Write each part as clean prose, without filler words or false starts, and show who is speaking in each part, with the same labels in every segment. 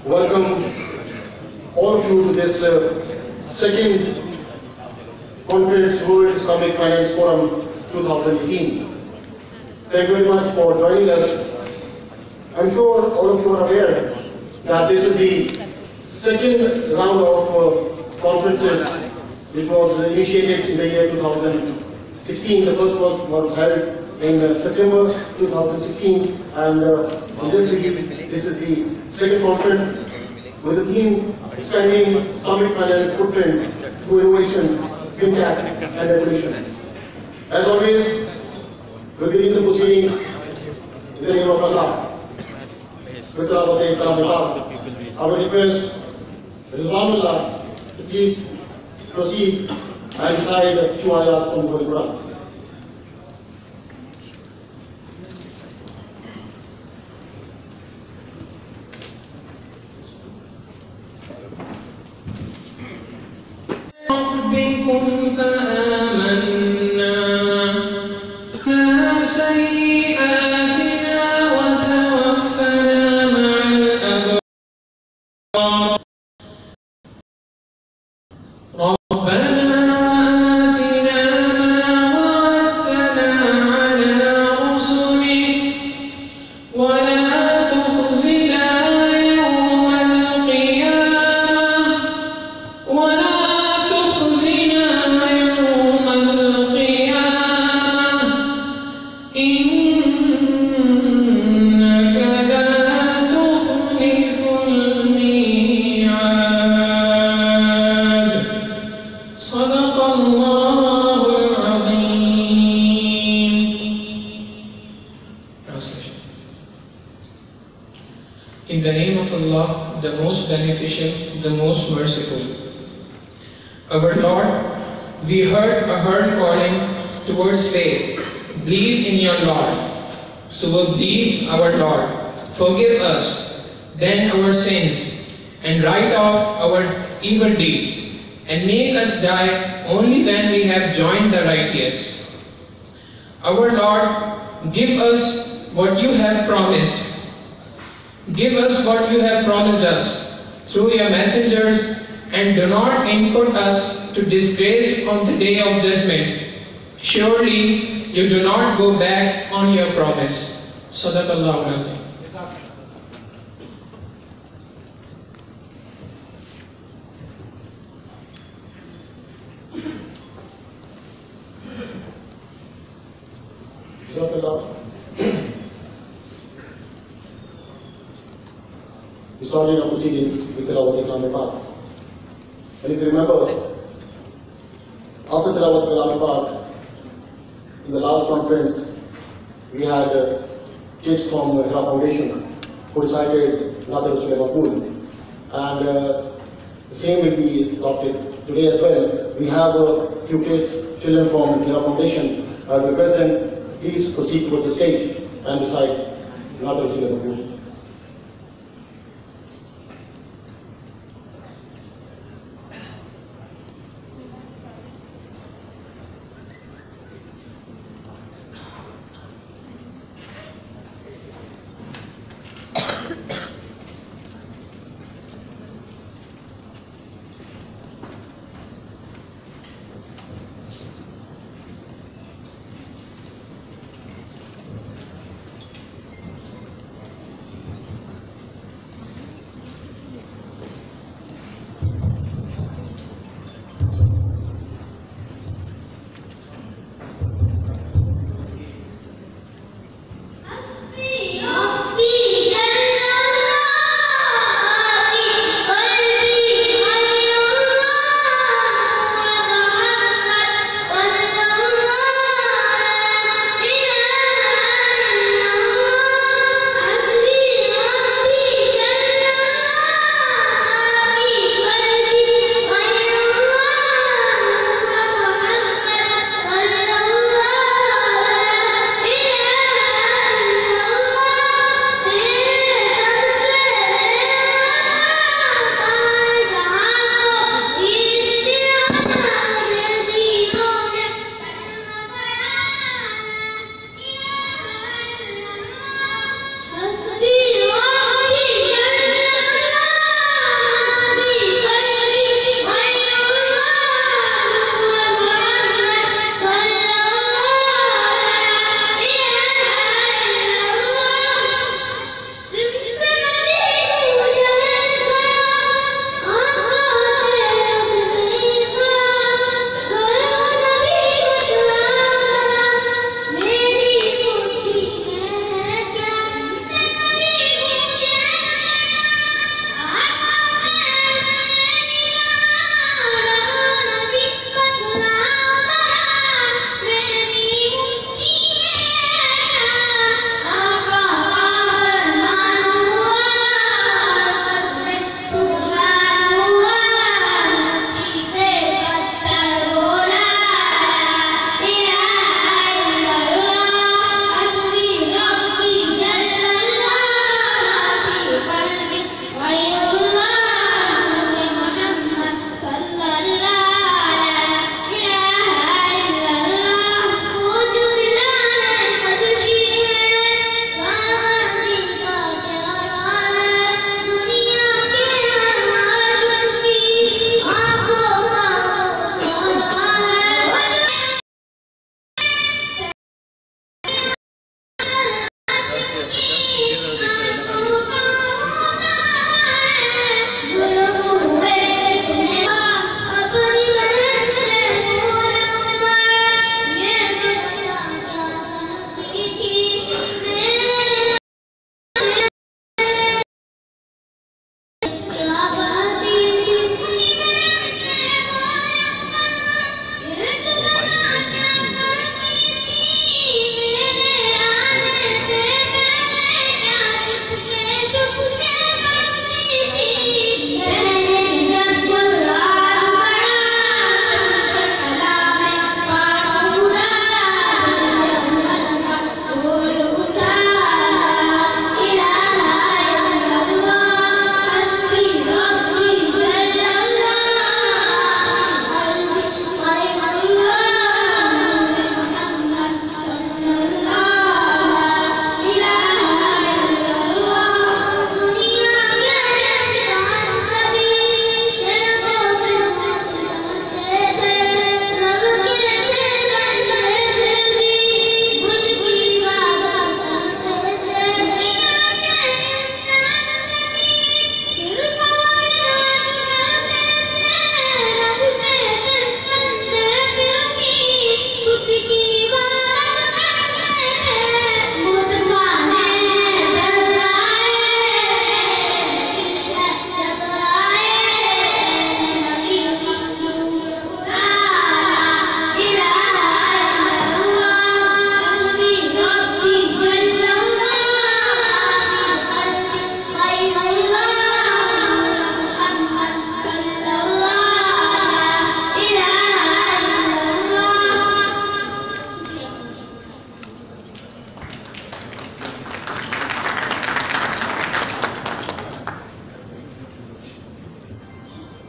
Speaker 1: welcome all of you to this second Conference World Islamic Finance Forum 2018. Thank you very much for joining us. I'm sure all of you are aware that this is the second round of conferences which was initiated in the year 2016. The first one was held in September 2016, and in this is the second conference with the theme expanding Islamic finance footprint through innovation, fintech, and evolution. As always, we begin the proceedings in the name of Allah. With I would request Rizwanullah to please proceed and recite a few ayahs from the Holy Quran.
Speaker 2: ربكم فآمنا لا سيئاتنا وتوفنا مع الأبرار ربنا وآتنا ما وعدتنا على رسلك ولا تخزنا يوم القيامة In the name of Allah, the most beneficial, the most merciful. Our Lord, we heard a heard calling towards faith. Believe in your Lord. So we believe our Lord. Forgive us, then our sins, and write off our evil deeds, and make us die only when we have joined the righteous. Our Lord, give us what you have promised. Give us what you have promised us through your messengers, and do not input us to disgrace on the day of judgment. Surely you do not go back on your promise. Sadaqallahu al-Azim.
Speaker 1: We started our proceedings with Tilawat al-Kalam. And if you remember, after Tilawat al-Kalam, in the last conference, we had kids from Hira Foundation who recited Nadir Rasul. And the same will be adopted today as well. We have a few kids, children from Hira Foundation. The President, please proceed towards the stage and recite Nadir Rasul.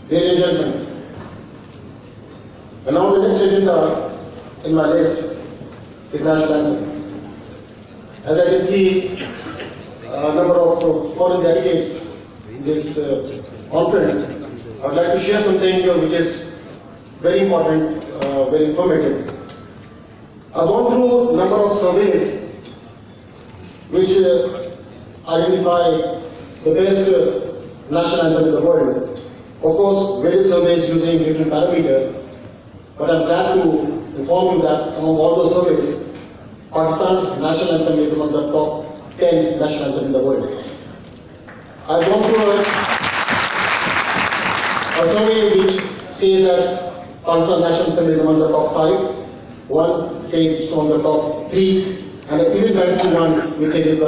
Speaker 1: Ladies and gentlemen, and now the next agenda in my list is national anthem. As I can see, a number of foreign delegates in this conference, I would like to share something which is very important, very informative. I've gone through a number of surveys which identify the best national anthem in the world. Of course, various surveys using different parameters, but I'm glad to inform you that among all those surveys, Pakistan's national anthem is among the top 10 national anthem in the world. I've gone through a survey which says that Pakistan's national anthem is among the top 5. One says it's among the top 3, and I even went through one which says it's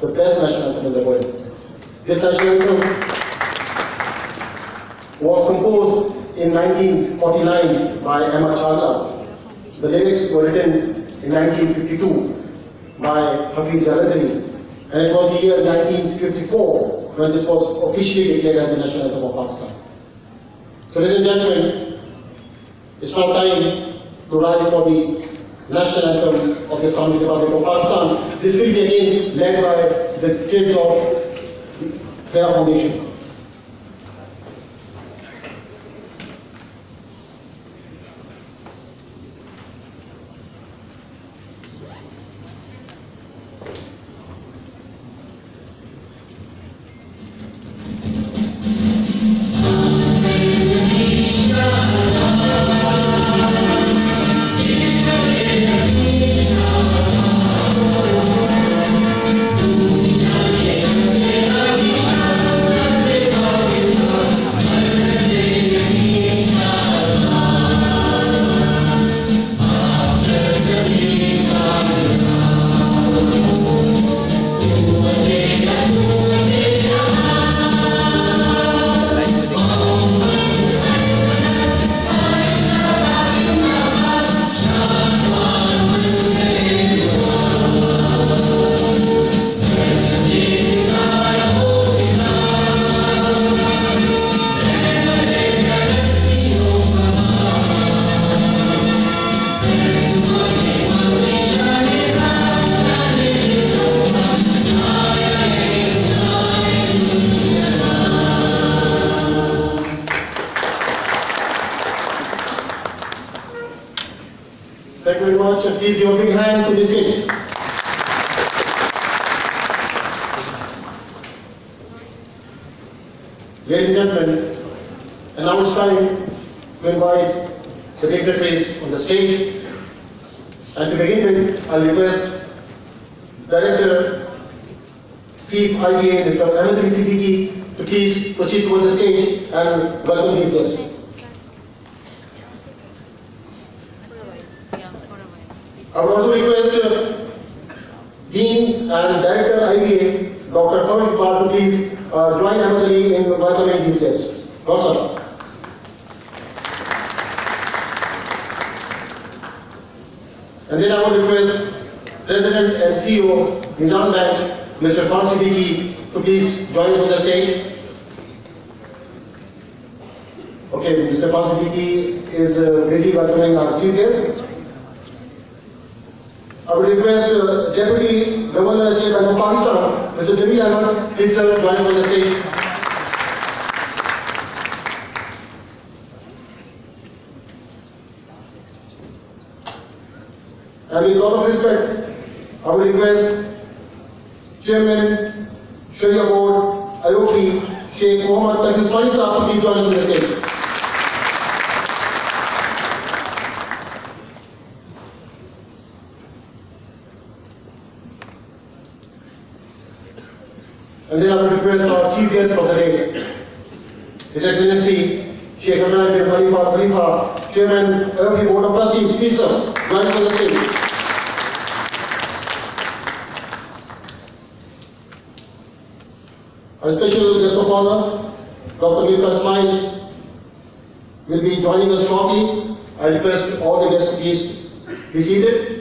Speaker 1: the best national anthem in the world. This national anthem was composed in 1949 by Emma Chawla. The lyrics were written in 1952 by Hafiz Jalandhari, and it was the year 1954 when this was officially declared as the national anthem of Pakistan. So, ladies and gentlemen, it's now time to rise for the national anthem of the Islamic Republic of Pakistan. This will be again led by the kids of the Hera Foundation. Thank you very much, and please give a big hand to these kids. Ladies and gentlemen, and now it's time to invite the dignitaries on the stage. And to begin with, I'll request Director, Chief IBA, Mr. Ahmed Siddiqui, to please proceed towards the stage and welcome these guests. I would also request Dean and Director IBA, Dr. Farooq Iqbal, to please join Ahmed Ali in welcoming these guests. Sir. And then I would request President and CEO, Meezan Bank, Mr. Siddiqui, to please join us on the stage. Okay, Mr. Siddiqui is busy welcoming our chief guest. I would request Deputy Governor of State Bank of Pakistan, Mr. Jamil Ahmed, please join us on the stage. And with all of respect, I would request Chairman, Sharia Board, Ayoki, Sheikh Mohammad Taqi Usmani Sahab to please join us on the stage. And then I would request our chief guest for the day, His Excellency Sheikh Abdullah bin Khalifa, Chairman of the Board of Trustees. Please, sir, join us on the stage. Our special guest of honor, Dr. Mirza Ismail, will be joining us shortly. I request all the guests to please be seated.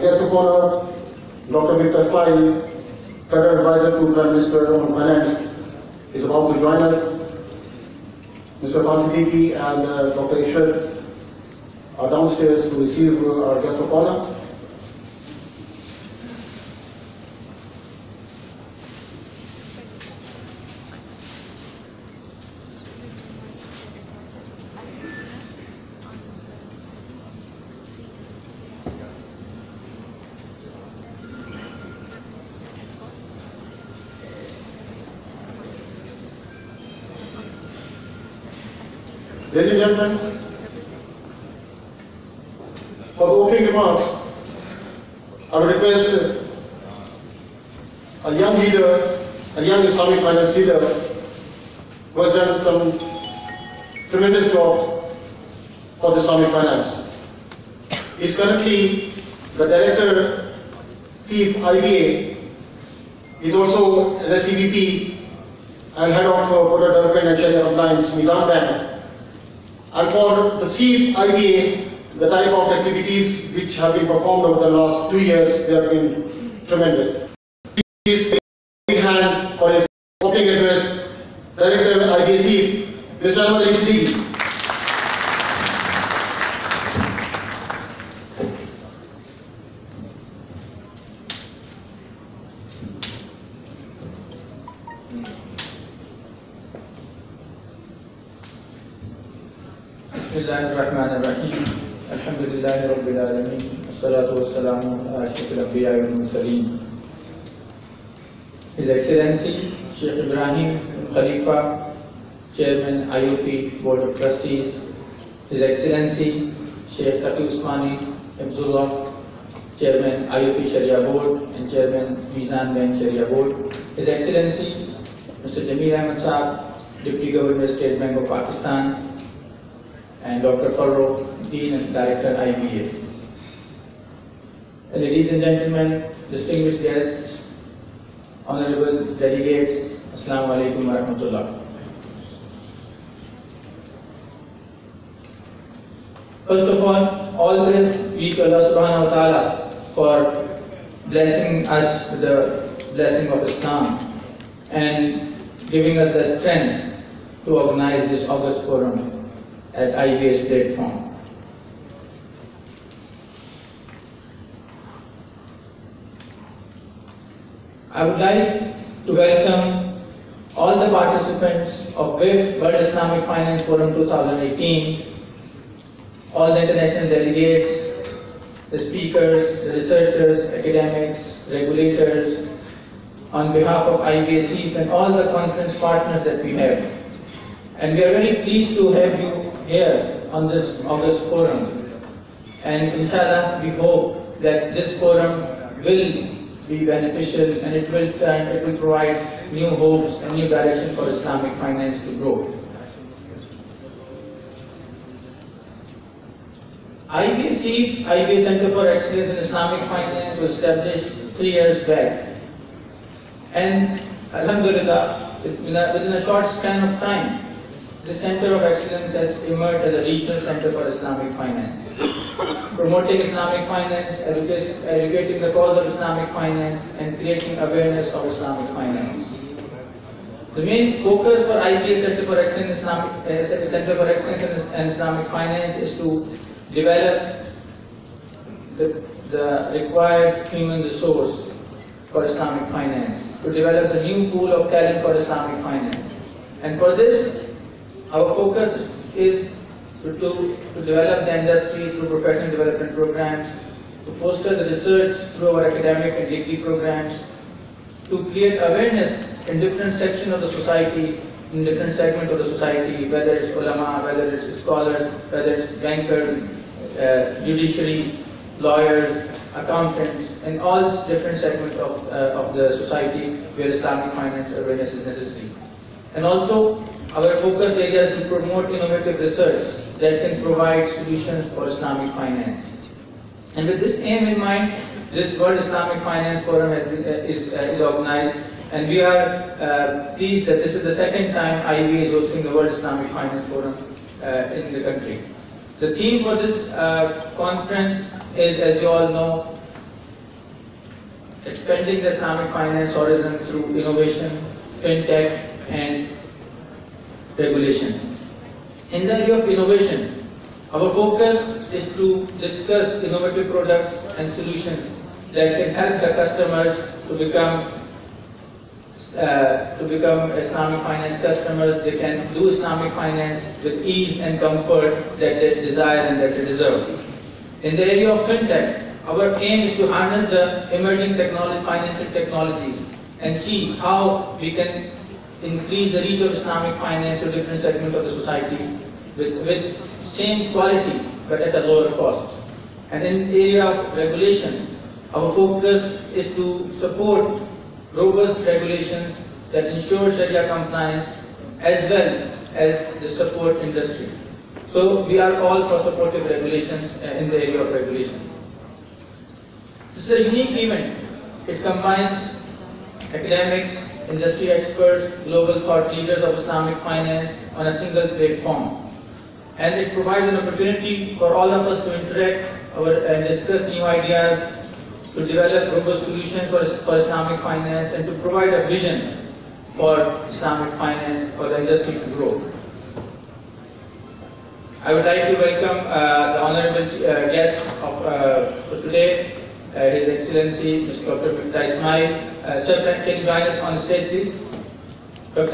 Speaker 1: guest of honor, Dr. Mifta Ismail, Federal Advisor to Prime Minister on Finance, is about to join us. Mr. Siddiqui and Dr. Ishwar are downstairs to receive our guest of honor. Ladies and gentlemen, for the opening remarks, I would request a young leader, a young Islamic finance leader who has done some tremendous job for the Islamic finance. He is currently the Director, Chief IBA. He is also an SEVP and Head of Product Development and Sharia Compliance, Meezan Bank. And for the Chief IBA, the type of activities which have been performed over the last 2 years, they have been tremendous. Please give a hand for his opening address, Director IBA Chief, Mr. Ahmad Ali Siddiqui.
Speaker 3: Bismillahirrahmanirrahim. Alhamdulillahi Rabbil Alameen. Wassalatu wassalamu ala ashrafil anbiya wal mursaleen. His Excellency Sheikh Ibrahim Khalifa, Chairman IOP Board of Trustees. His Excellency Sheikh Taqi Usmani Abdullah, Chairman IOP Sharia Board and Chairman Meezan Bank Sharia Board. His Excellency Mr. Jameel Ahmed Saab, Deputy Governor State Bank of Pakistan, and Dr. Farro, Dean and Director IBA. Ladies and gentlemen, distinguished guests, honorable delegates, Assalamu alaikum wa rahmatullah. First of all praise be to Allah subhanahu wa ta'ala for blessing us with the blessing of Islam and giving us the strength to organize this August forum at IBA's platform. I would like to welcome all the participants of WIFF World Islamic Finance Forum 2018, all the international delegates, the speakers, the researchers, academics, regulators, on behalf of IBA Chief and all the conference partners that we have. And we are very pleased to have you here on this August forum, and inshallah we hope that this forum will be beneficial and it will provide new hopes and new direction for Islamic finance to grow. IBA Center for Excellence in Islamic Finance was established 3 years back, and alhamdulillah within a short span of time the Center of Excellence has emerged as a regional center for Islamic finance, promoting Islamic finance, educating the cause of Islamic finance, and creating awareness of Islamic finance. The main focus for IBA Center for Excellence in Islamic Finance is to develop the required human resource for Islamic finance, to develop the new pool of talent for Islamic finance. And for this, our focus is to develop the industry through professional development programs, to foster the research through our academic and degree programs, to create awareness in different sections of the society, in different segments of the society, whether it's ulama, whether it's scholars, whether it's bankers, judiciary, lawyers, accountants, and all different segments of the society where Islamic finance awareness is necessary. And also, our focus area is to promote innovative research that can provide solutions for Islamic finance. And with this aim in mind, this World Islamic Finance Forum is organized, and we are pleased that this is the second time IBA is hosting the World Islamic Finance Forum in the country. The theme for this conference is, as you all know, expanding the Islamic finance horizon through innovation, fintech, and regulation. In the area of innovation, our focus is to discuss innovative products and solutions that can help the customers to become Islamic finance customers. They can do Islamic finance with ease and comfort that they desire and that they deserve. In the area of fintech, our aim is to harness the emerging financial technologies and see how we can increase the reach of Islamic finance to different segments of the society with same quality but at a lower cost. And in the area of regulation, our focus is to support robust regulations that ensure Sharia compliance as well as the support industry. So we are all for supportive regulations in the area of regulation. This is a unique event. It combines academics, industry experts, global thought leaders of Islamic finance on a single platform. And it provides an opportunity for all of us to interact and discuss new ideas, to develop robust solutions for Islamic finance, and to provide a vision for Islamic finance for the industry to grow. I would like to welcome the honorable guest for today, His Excellency Mr. Dr. Miftah Ismail. Sir, can you join us on stage, please? Dr.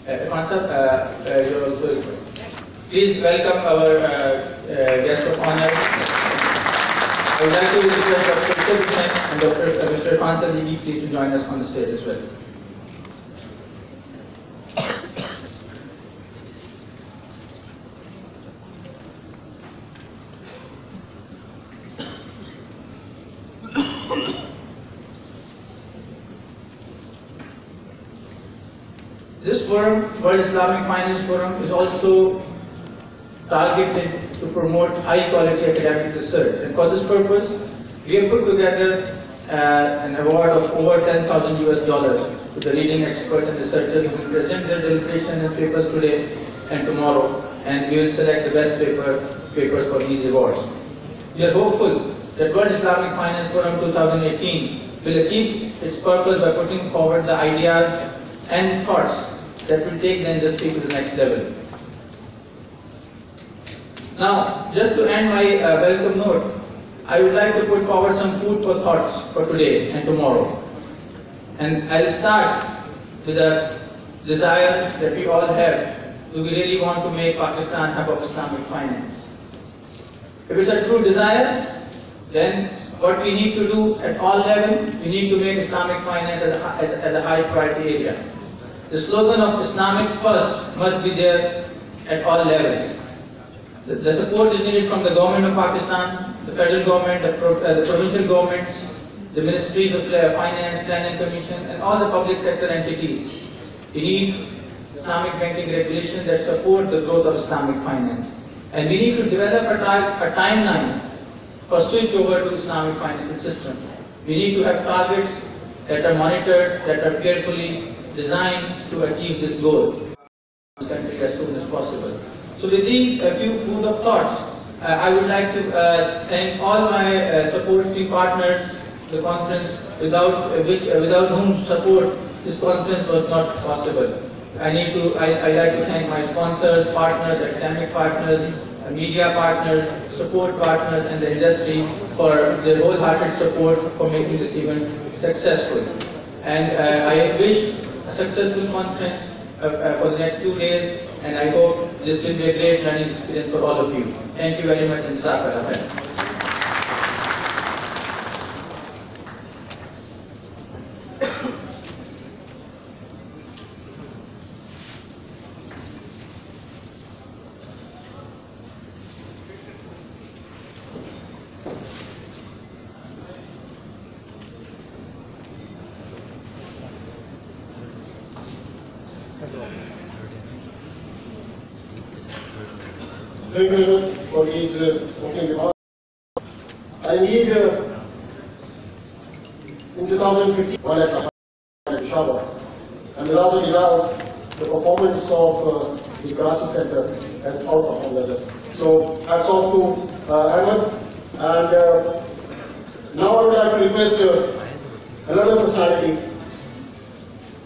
Speaker 3: Sir, you're also required. Please welcome our guest of honor. I would like to request Dr. Hussain and Mr. Irfan Sadiki please to join us on the stage as well. This forum, World Islamic Finance Forum, is also targeted to promote high quality academic research, and for this purpose we have put together an award of over $10,000 to the leading experts and researchers who will present their deliberations and papers today and tomorrow, and we will select the best papers for these awards. We are hopeful that World Islamic Finance Forum 2018 will achieve its purpose by putting forward the ideas and thoughts that will take the industry to the next level. Now, just to end my welcome note, I would like to put forward some food for thoughts for today and tomorrow. And I'll start with a desire that we all have. Do we really want to make Pakistan hub of Islamic finance? If it's a true desire, then what we need to do at all levels, we need to make Islamic finance as a high priority area. The slogan of Islamic first must be there at all levels. The support is needed from the government of Pakistan, the federal government, the provincial governments, the ministries of finance, planning commission, and all the public sector entities. We need Islamic banking regulations that support the growth of Islamic finance. And we need to develop a timeline for switch over to Islamic financial system. We need to have targets that are monitored, that are carefully designed to achieve this goal in this country as soon as possible. So with these few food of thoughts, I would like to thank all my supporting partners, the conference, without whom support this conference was not possible. I'd like to thank my sponsors, partners, academic partners, media partners, support partners, and the industry for their wholehearted support for making this event successful. And I wish a successful conference for the next 2 days, and I hope this will be a great learning experience for all of you. Thank you very much, and Jazakallah khair.
Speaker 1: Thank you very much for these opening remarks. I need, in 2015, one at Shabbat, and without a doubt, the performance of the Karachi Center has outperformed others. So, hats off to Ahmed, and now I would like like to request another personality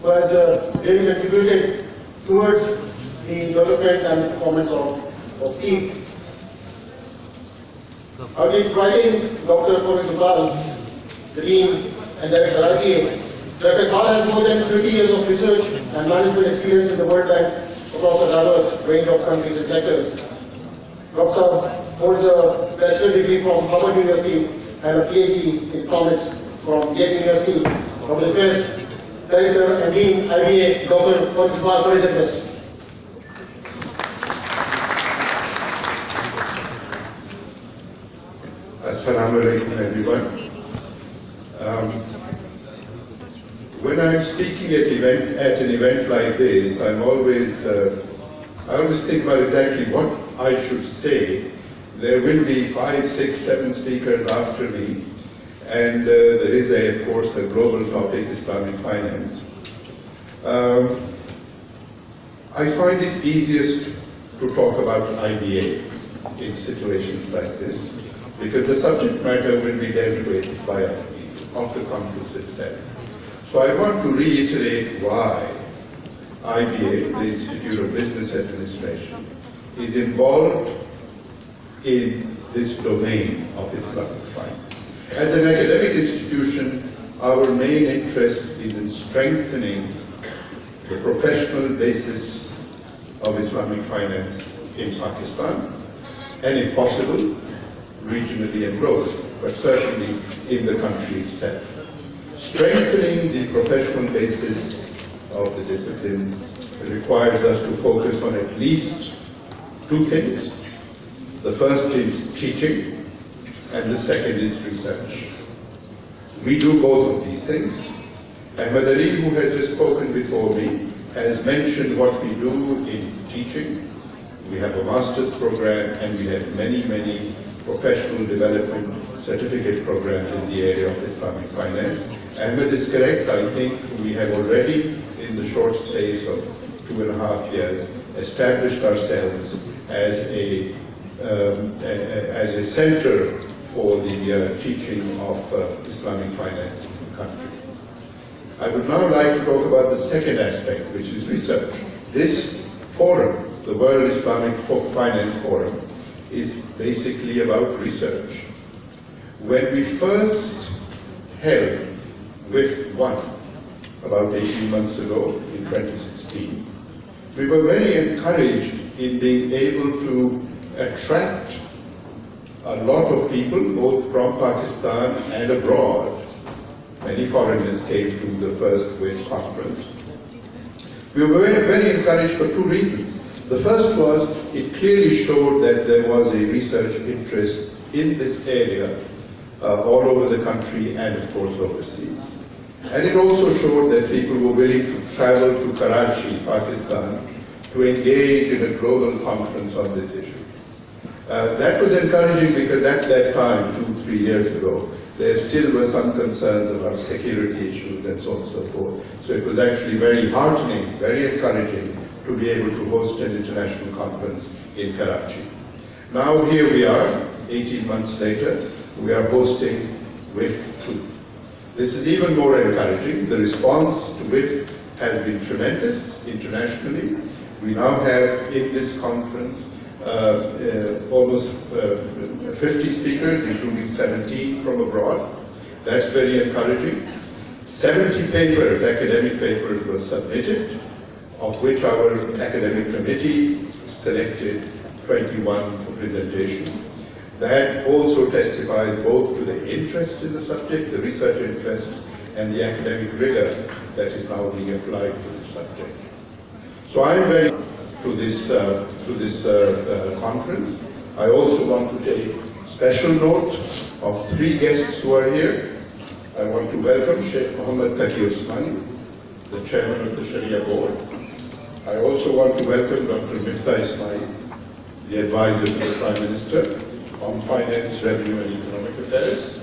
Speaker 1: who has really contributed towards the development and performance of Steve. I'll be inviting Dr. Iqbal, the Dean and Director IPA. Dr. Iqbal has more than 30 years of research and management experience in the World Bank across a diverse range of countries and sectors. Dr. Saab holds a bachelor degree from Harvard University and a PhD in economics from Yale University. I will request Director and Dean IBA, Dr. Iqbal for his address.
Speaker 4: Assalamu alaikum everyone. When I'm speaking at an event like this, I always think about exactly what I should say. There will be 5, 6, 7 speakers after me, and there is, of course, a global topic, Islamic finance. I find it easiest to talk about IBA in situations like this, because the subject matter will be dealt with by of the conference itself. So I want to reiterate why IBA, the Institute of Business Administration, is involved in this domain of Islamic finance. As an academic institution, our main interest is in strengthening the professional basis of Islamic finance in Pakistan, and if possible, regionally and globally, but certainly in the country itself. Strengthening the professional basis of the discipline requires us to focus on at least 2 things. The first is teaching, and the second is research. We do both of these things. Ahmed Ali, who has just spoken before me, has mentioned what we do in teaching. We have a master's program, and we have many professional development certificate programs in the area of Islamic finance. Ahmed is correct. I think we have already, in the short space of 2.5 years, established ourselves as a center for the teaching of Islamic finance in the country. I would now like to talk about the second aspect, which is research. This forum, the World Islamic Finance Forum, is basically about research. When we first held WIFF18 about 18 months ago in 2016, we were very encouraged in being able to attract a lot of people, both from Pakistan and abroad. Many foreigners came to the first WIFF conference. We were very encouraged for 2 reasons. The first was, it clearly showed that there was a research interest in this area all over the country and of course overseas. And it also showed that people were willing to travel to Karachi, Pakistan, to engage in a global conference on this issue. That was encouraging because at that time, 2-3 years ago, there still were some concerns about security issues and so on and so forth. So it was actually very heartening, very encouraging to be able to host an international conference in Karachi. Now here we are, 18 months later, we are hosting WIFF2. This is even more encouraging. The response to WIFF has been tremendous internationally. We now have in this conference almost 50 speakers, including 17 from abroad. That's very encouraging. 70 papers, academic papers, were submitted, of which our academic committee selected 21 for presentation. That also testifies both to the interest in the subject, the research interest, and the academic rigor that is now being applied to this subject. So I'm very to this conference. I also want to take special note of 3 guests who are here. I want to welcome Sheikh Muhammad Taqi Usmani, the chairman of the Sharia board. I also want to welcome Dr. Mirza Ismail, the advisor to the Prime Minister on Finance, Revenue and Economic Affairs.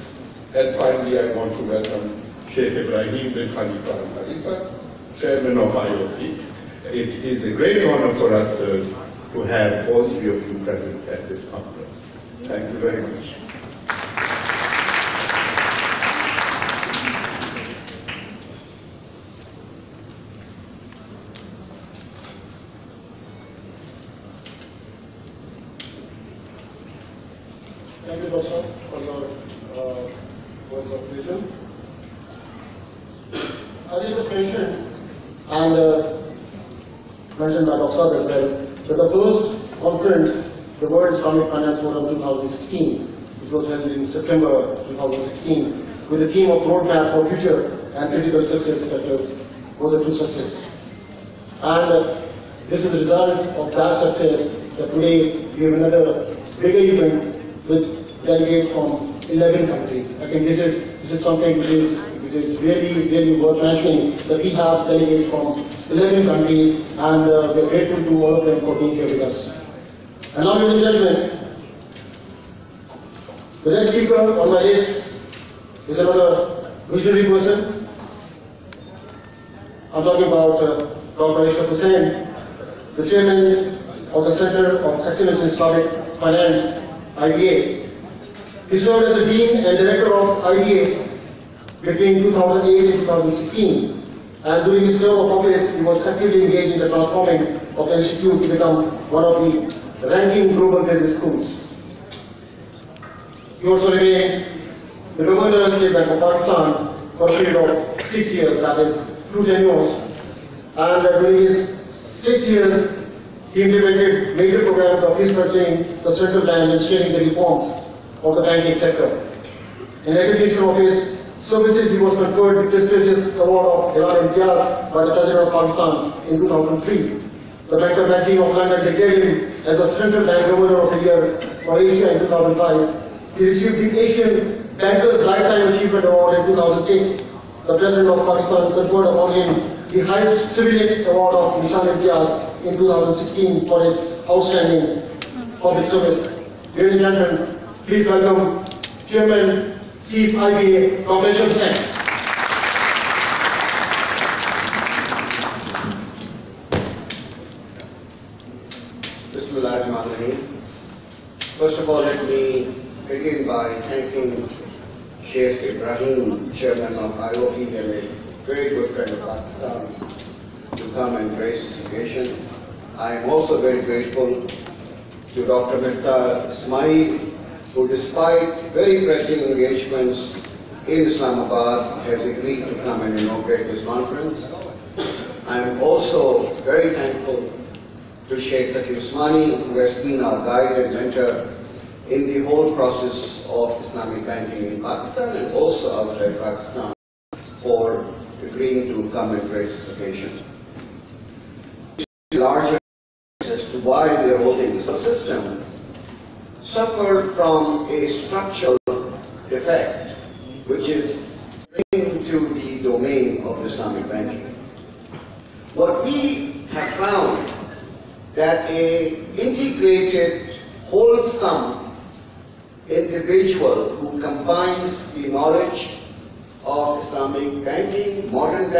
Speaker 4: And finally, I want to welcome Sheikh Ibrahim bin Khalifa Al Khalifa, chairman of IOP. It is a great honor for us to have all 3 of you present at this conference. Thank you very much.
Speaker 1: Meezan. As I just mentioned, and mentioned by Dr. Saab as well, that the first conference, the World Islamic Finance Forum 2016, which was held in September 2016, with the theme of Roadmap for Future and Critical Success Factors, was a true success. And this is the result of that success that today we have another bigger event with delegates from 11 countries. I think this is something which is really worth mentioning, that we have delegates from 11 countries, and we are grateful to all of them for being here with us. And now, ladies and gentlemen, the next speaker on my list is another visionary person. I'm talking about Dr. Ashraf Hussain, the chairman of the Center of Excellence in Islamic Finance, IDA. He served as the Dean and Director of IDA between 2008 and 2016. And during his term of office, he was actively engaged in the transforming of the institute to become one of the ranking global business schools. He also remained the Governor of State Bank of Pakistan for a period of 6 years, that is 2 tenures. And during his 6 years, he implemented major programs of restructuring the central bank and steering the reforms of the banking sector. In recognition of his services, he was conferred the prestigious award of Iran Imtiaz by the President of Pakistan in 2003. The Banker magazine of London declared him as the Central Bank Governor of the Year for Asia in 2005. He received the Asian Bankers Lifetime Achievement Award in 2006. The President of Pakistan conferred upon him the highest civilian award of Nishan Imtiaz in 2016 for his outstanding public service. Ladies and gentlemen, please welcome Chairman, Chief IBA, Dr. Ashraf Hussain.
Speaker 5: Bismillahirrahmanirrahim. First of all, let me begin by thanking Sheikh Ibrahim, Chairman of IOP, and a very good friend of Pakistan, to come and grace this occasion. I am also very grateful to Dr. Miftah Ismail, who despite very pressing engagements in Islamabad has agreed to come and inaugurate this conference. I am also very thankful to Sheikh Taqi Usmani, who has been our guide and mentor in the whole process of Islamic banking in Pakistan and also outside Pakistan, for agreeing to come and grace this occasion. Larger as to why they are holding this system suffered from a structural defect, which is into the domain of Islamic banking. What we have found that a integrated, wholesome individual who combines the knowledge of Islamic banking, modern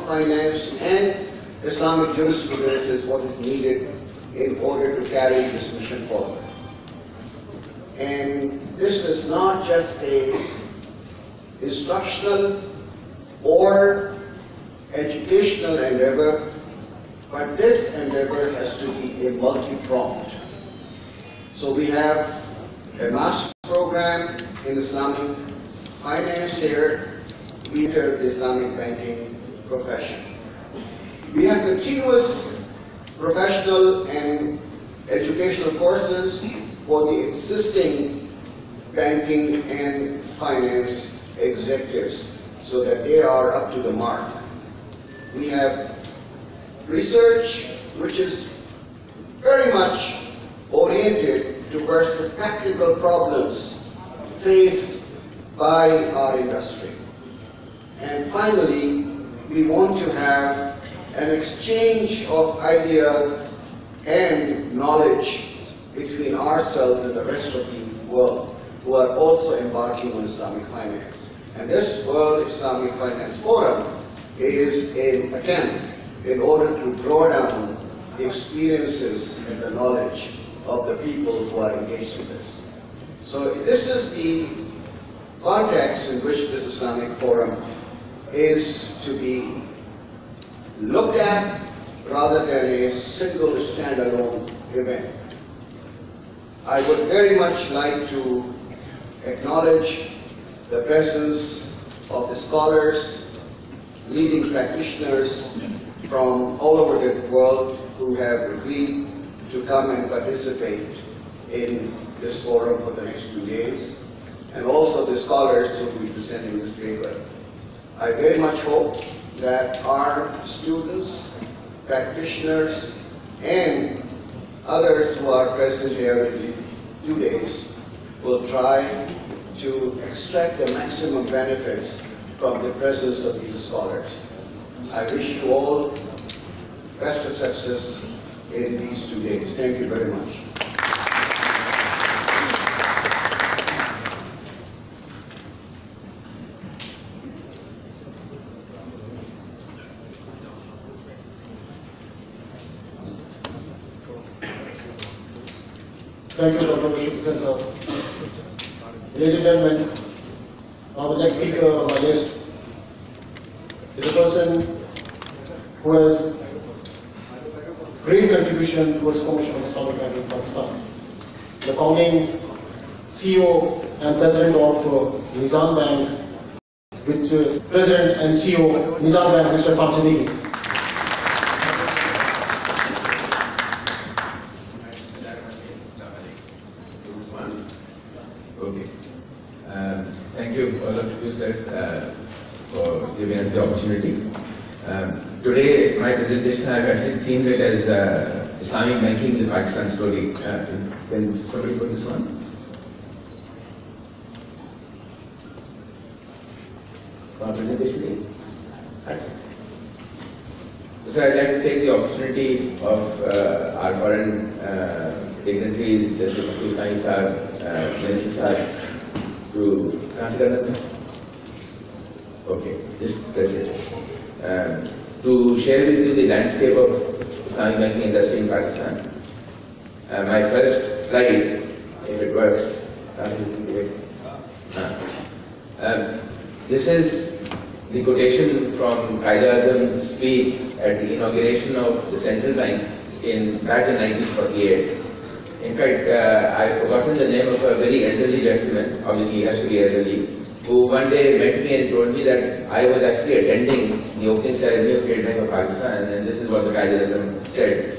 Speaker 5: finance, and Islamic jurisprudence is what is needed in order to carry this mission forward. And this is not just a instructional or educational endeavor, but this endeavor has to be a multi-pronged. So we have a master's program in Islamic finance here. We enter the Islamic banking profession. We have continuous professional and educational courses for the existing banking and finance executives so that they are up to the mark. We have research which is very much oriented towards the practical problems faced by our industry. And finally, we want to have an exchange of ideas and knowledge between ourselves and the rest of the world who are also embarking on Islamic finance. And this World Islamic Finance Forum is an attempt in order to draw down the experiences and the knowledge of the people who are engaged in this. So this is the context in which this Islamic Forum is to be looked at rather than a single standalone event. I would very much like to acknowledge the presence of the scholars, leading practitioners from all over the world who have agreed to come and participate in this forum for the next 2 days, and also the scholars who will be presenting this paper. I very much hope that our students, practitioners, and others who are present here in 2 days will try to extract the maximum benefits from the presence of these scholars. I wish you all best of success in these 2 days. Thank you very much.
Speaker 1: Thank you, Dr. WIFF18 sir. Ladies and gentlemen, now the next speaker on my list is a person who has great contribution towards promotion of Islamic banking in Pakistan. The founding CEO and President of Meezan Bank, with President and CEO Meezan Bank, Mr. Siddiqui.
Speaker 6: Okay. Thank you all of you sirs for giving us the opportunity. Today my presentation I've actually themed it as Islamic banking, the Pakistan story. Can somebody put this one? Our presentation. So I'd like to take the opportunity of our foreign dignitaries, Justice Abdul sir, Minister sir, to okay, just press it. To share with you the landscape of Islamic banking industry in Pakistan. My first slide, if it works, this is the quotation from Qaid-e-Azam's speech at the inauguration of the central bank back in 1948. In fact, I've forgotten the name of a very elderly gentleman, obviously he has to be elderly, who one day met me and told me that I was actually attending the opening ceremony of State Bank of Pakistan, and this is what the Qaid-e-Azam said.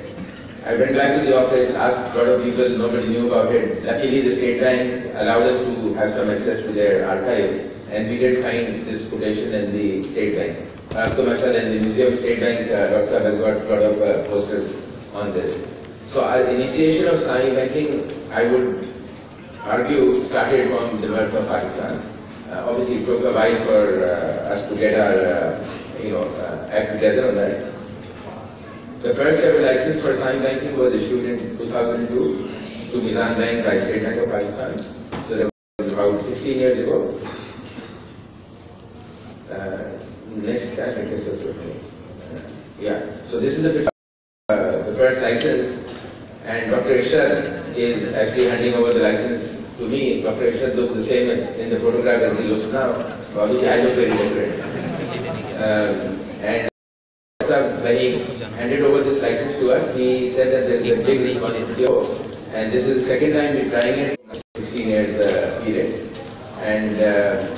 Speaker 6: I went back to the office, asked a lot of people, nobody knew about it. Luckily the State Bank allowed us to have some access to their archives, and we did find this quotation in the State Bank. Commercial and the Museum of State Bank, Dr. Saab has got a lot of posters on this. So our initiation of Islamic banking, I would argue, started from the birth of Pakistan. Obviously it took a while for us to get our act together on that. The first ever license for Islamic banking was issued in 2002 to Meezan Bank by State Bank of Pakistan. So that was about 16 years ago. Next time, I guess yeah. So this is the first license, and Dr. Ishad is actually handing over the license to me. Dr. Ishad looks the same in the photograph as he looks now. Obviously, I look very different. And when he handed over this license to us, he said that there is a big responsibility, and this is the second time we're trying it in 16 years period. And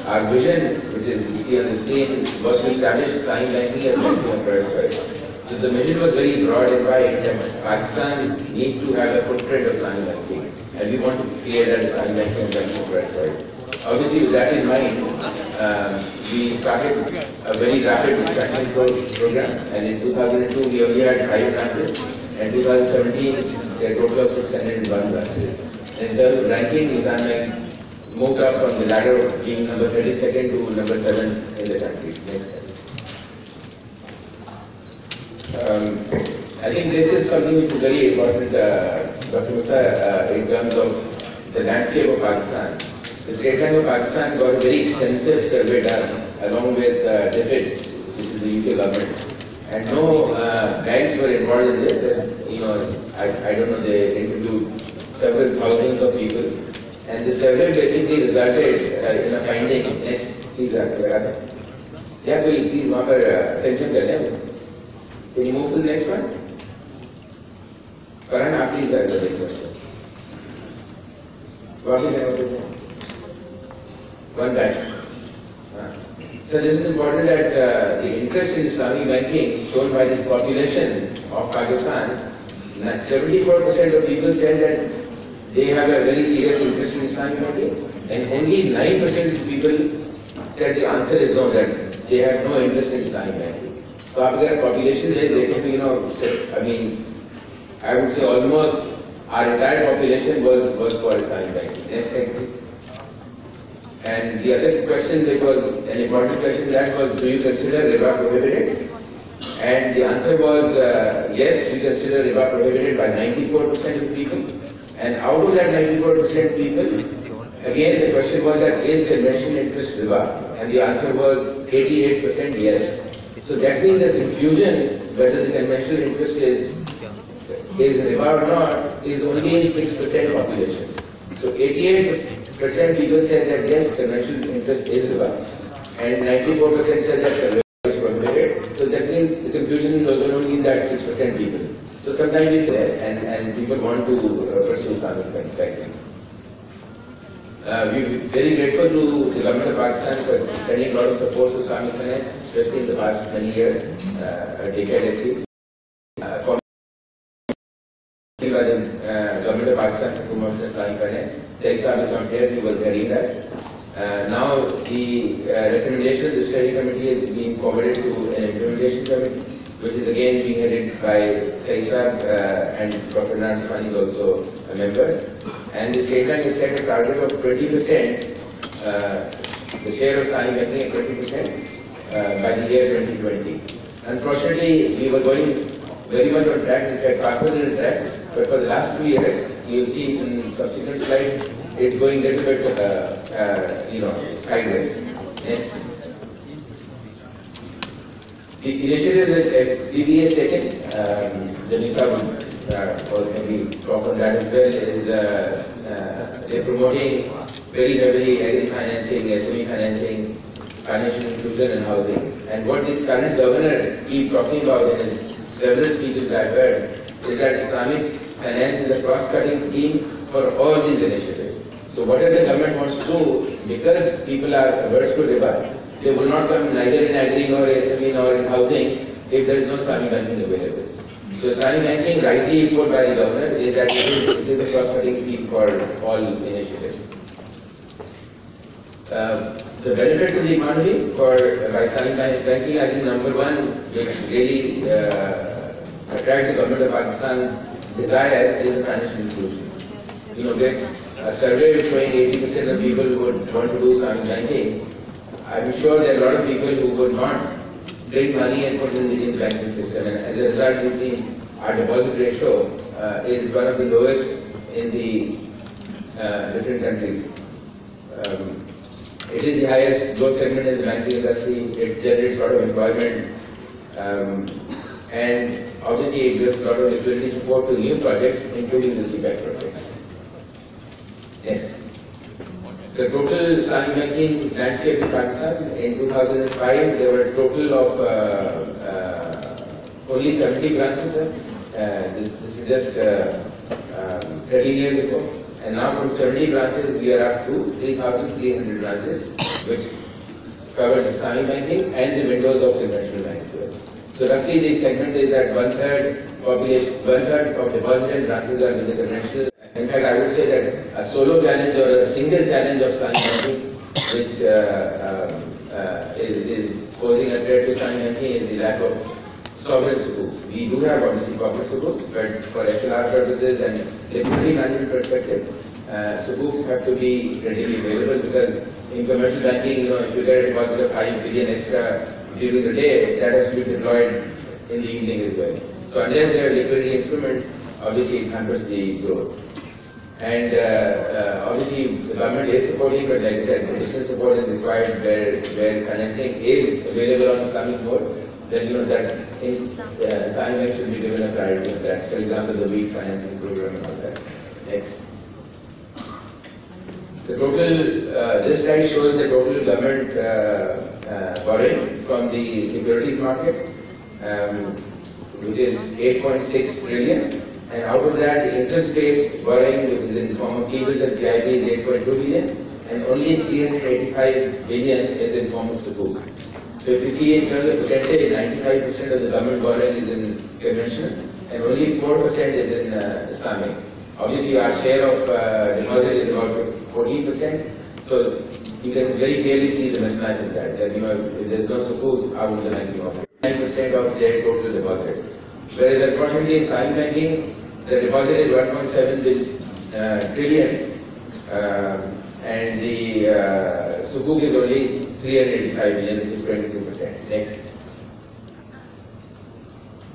Speaker 6: our vision, which is you see on the screen, was to establish Islamic banking as banking of first choice. So the vision was very broad and wide that Pakistan needs to have a footprint of Islamic banking, and we want to create that Islamic banking and banking of first choice. Obviously, with that in mind, we started a very rapid expansion program, and in 2002 we only had 5 branches, and in 2017 there were a total of 601 branches. And in terms of ranking, Meezan Bank moved up from the ladder of being number 32nd to number 7 in the country. Next slide. I think this is something which is very important, Dr. Mufta, in terms of the landscape of Pakistan. The State Bank of Pakistan got a very extensive survey done along with DFID, which is the UK government. And no banks were involved in this. And, I don't know, they interviewed several thousands of people. And the survey basically resulted in a finding. Next, please, yeah, please, attention. Can you move to the next one? Karan, please, one back. So this is important that the interest in Islamic banking shown by the population of Pakistan, 74% of people said that they have a very serious interest in Islamic banking, and only 9% of people said the answer is no, that they have no interest in Islamic banking. So after population is definitely, I mean, I would say almost our entire population was for Islamic banking. Next slide, please. And the other question that was an important question that was, do you consider riba prohibited? And the answer was yes, we consider riba prohibited by 94% of people. And out of that 94% people, again the question was that is conventional interest riba? And the answer was 88% yes. So that means the confusion whether the conventional interest is riba or not is only in 6% population. So 88% people said that yes, conventional interest is riba, and 94% said that riba is prohibited. So that means the confusion was only in that 6% people. So sometimes it's there, and people want to pursue Islamic banking. We're very grateful to the government of Pakistan for extending a lot of support to Islamic finance, especially in the past many years, a decade at least. By the government of Pakistan for promotion of Islamic finance. Saeed Saab is not here, he was heading that. Now the recommendation of the study committee is being forwarded to an implementation committee, which is again being headed by Saeed Saab, and Dr. Nan Usmani is also a member. And the State Bank has set a target of 20%, the share of Islamic banking at 20% by the year 2020. Unfortunately, we were going very much on track, in fact faster than track, but for the last 2 years, you will see in subsequent slides, it's going a little bit, sideways. Next. The initiative that SBB has taken, Jamil Saab will maybe talk on that as well, is they're promoting very heavily agri-financing, SME financing, financial inclusion and housing. And what the current governor keeps talking about in his several speeches I've heard is that Islamic finance is a cross-cutting theme for all these initiatives. So whatever the government wants to do, because people are averse to riba, they will not come neither in agri nor SME nor in housing if there is no Islamic banking available. So Islamic banking, rightly put by the governor, is that it is a cross-cutting theme for all initiatives. The benefit to the economy by Islamic banking, I think number one, which really attracts the government of Pakistan's desire is the financial inclusion. A survey showing 80% of people who would want to do Islamic banking, I'm sure there are a lot of people who would not bring money and put it in the banking system. And as a result, we see our deposit ratio is one of the lowest in the different countries. It is the highest growth segment in the banking industry. It generates a lot of employment, and obviously it gives a lot of liquidity support to new projects, including the CPAC projects. Next. The total Islamic banking landscape in Pakistan in 2005, there were a total of only 70 branches. This is just 13 years ago. And now from 70 branches, we are up to 3,300 branches, which covers Islamic banking and the windows of conventional banks. So roughly the segment is that one-third of deposited branches are with the conventional. In fact, I would say that a solo challenge or a single challenge of Islamic banking, which is posing a threat to Islamic banking, is the lack of sovereign schools. We do have obviously corporate schools, but for SLR purposes and liquidity management perspective, schools have to be readily available, because in commercial banking, if you get a deposit of 5 billion extra during the day, that has to be deployed in the evening as well. So unless there are liquidity instruments, obviously it hampers the growth. And obviously the government is supporting, but like I said, additional support is required where financing is available on Islamic mode. Then that Islamic Bank should be given a priority on that. For example, the WIFF financing program and all that. Next. The total, this slide shows the total government borrowing from the securities market, which is 8.6 trillion. And out of that, the interest-based borrowing, which is in the form of T-bills and PIB, is 8.2 billion. and only 385 billion is in form of sukuk. So if you see in terms of percentage, 95% of the government borrowing is in conventional and only 4% is in Islamic. Obviously our share of deposit is about 14%, so you can very clearly see the mismatch in that, if there's no sukuk out of the banking operation. 9% of their total deposit. Whereas unfortunately in Islamic banking, the deposit is 1.7 trillion and the sukuk is only 385 billion, which is 22%. Next.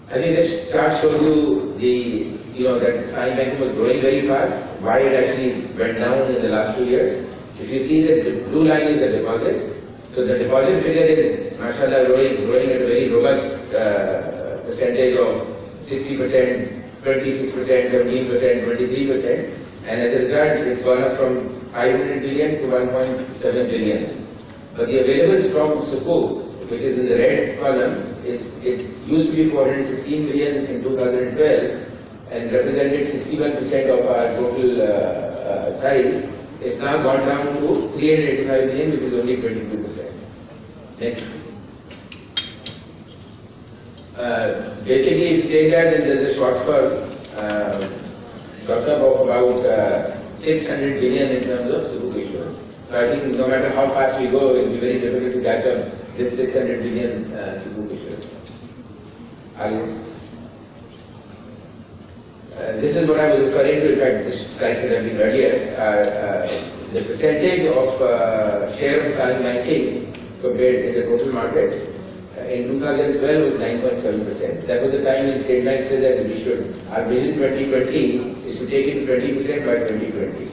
Speaker 6: I think this chart shows you that Islamic banking was growing very fast, why it actually went down in the last 2 years. If you see that the blue line is the deposit, so the deposit figure is, mashallah, growing at a very robust percentage of 60%, 26%, 17%, 23%, and as a result, it's gone up from 500 billion to 1.7 billion. But the available stock of sukuk, which is in the red column, it used to be 416 billion in 2012 and represented 61% of our total size. It's now gone down to 385 billion, which is only 22%. Next. Basically, if you take that, then there's a shortfall of about 600 billion in terms of sukuk issuance. So I think no matter how fast we go, it will be very difficult to catch up this 600 billion sukuk issuance. This is what I was referring to. In fact, this slide could have been earlier. The percentage of share of Islamic banking compared in the total market in 2012 was 9.7%. That was the time when State Bank said that we should, our vision 2020 is to take it to 20% by 2020.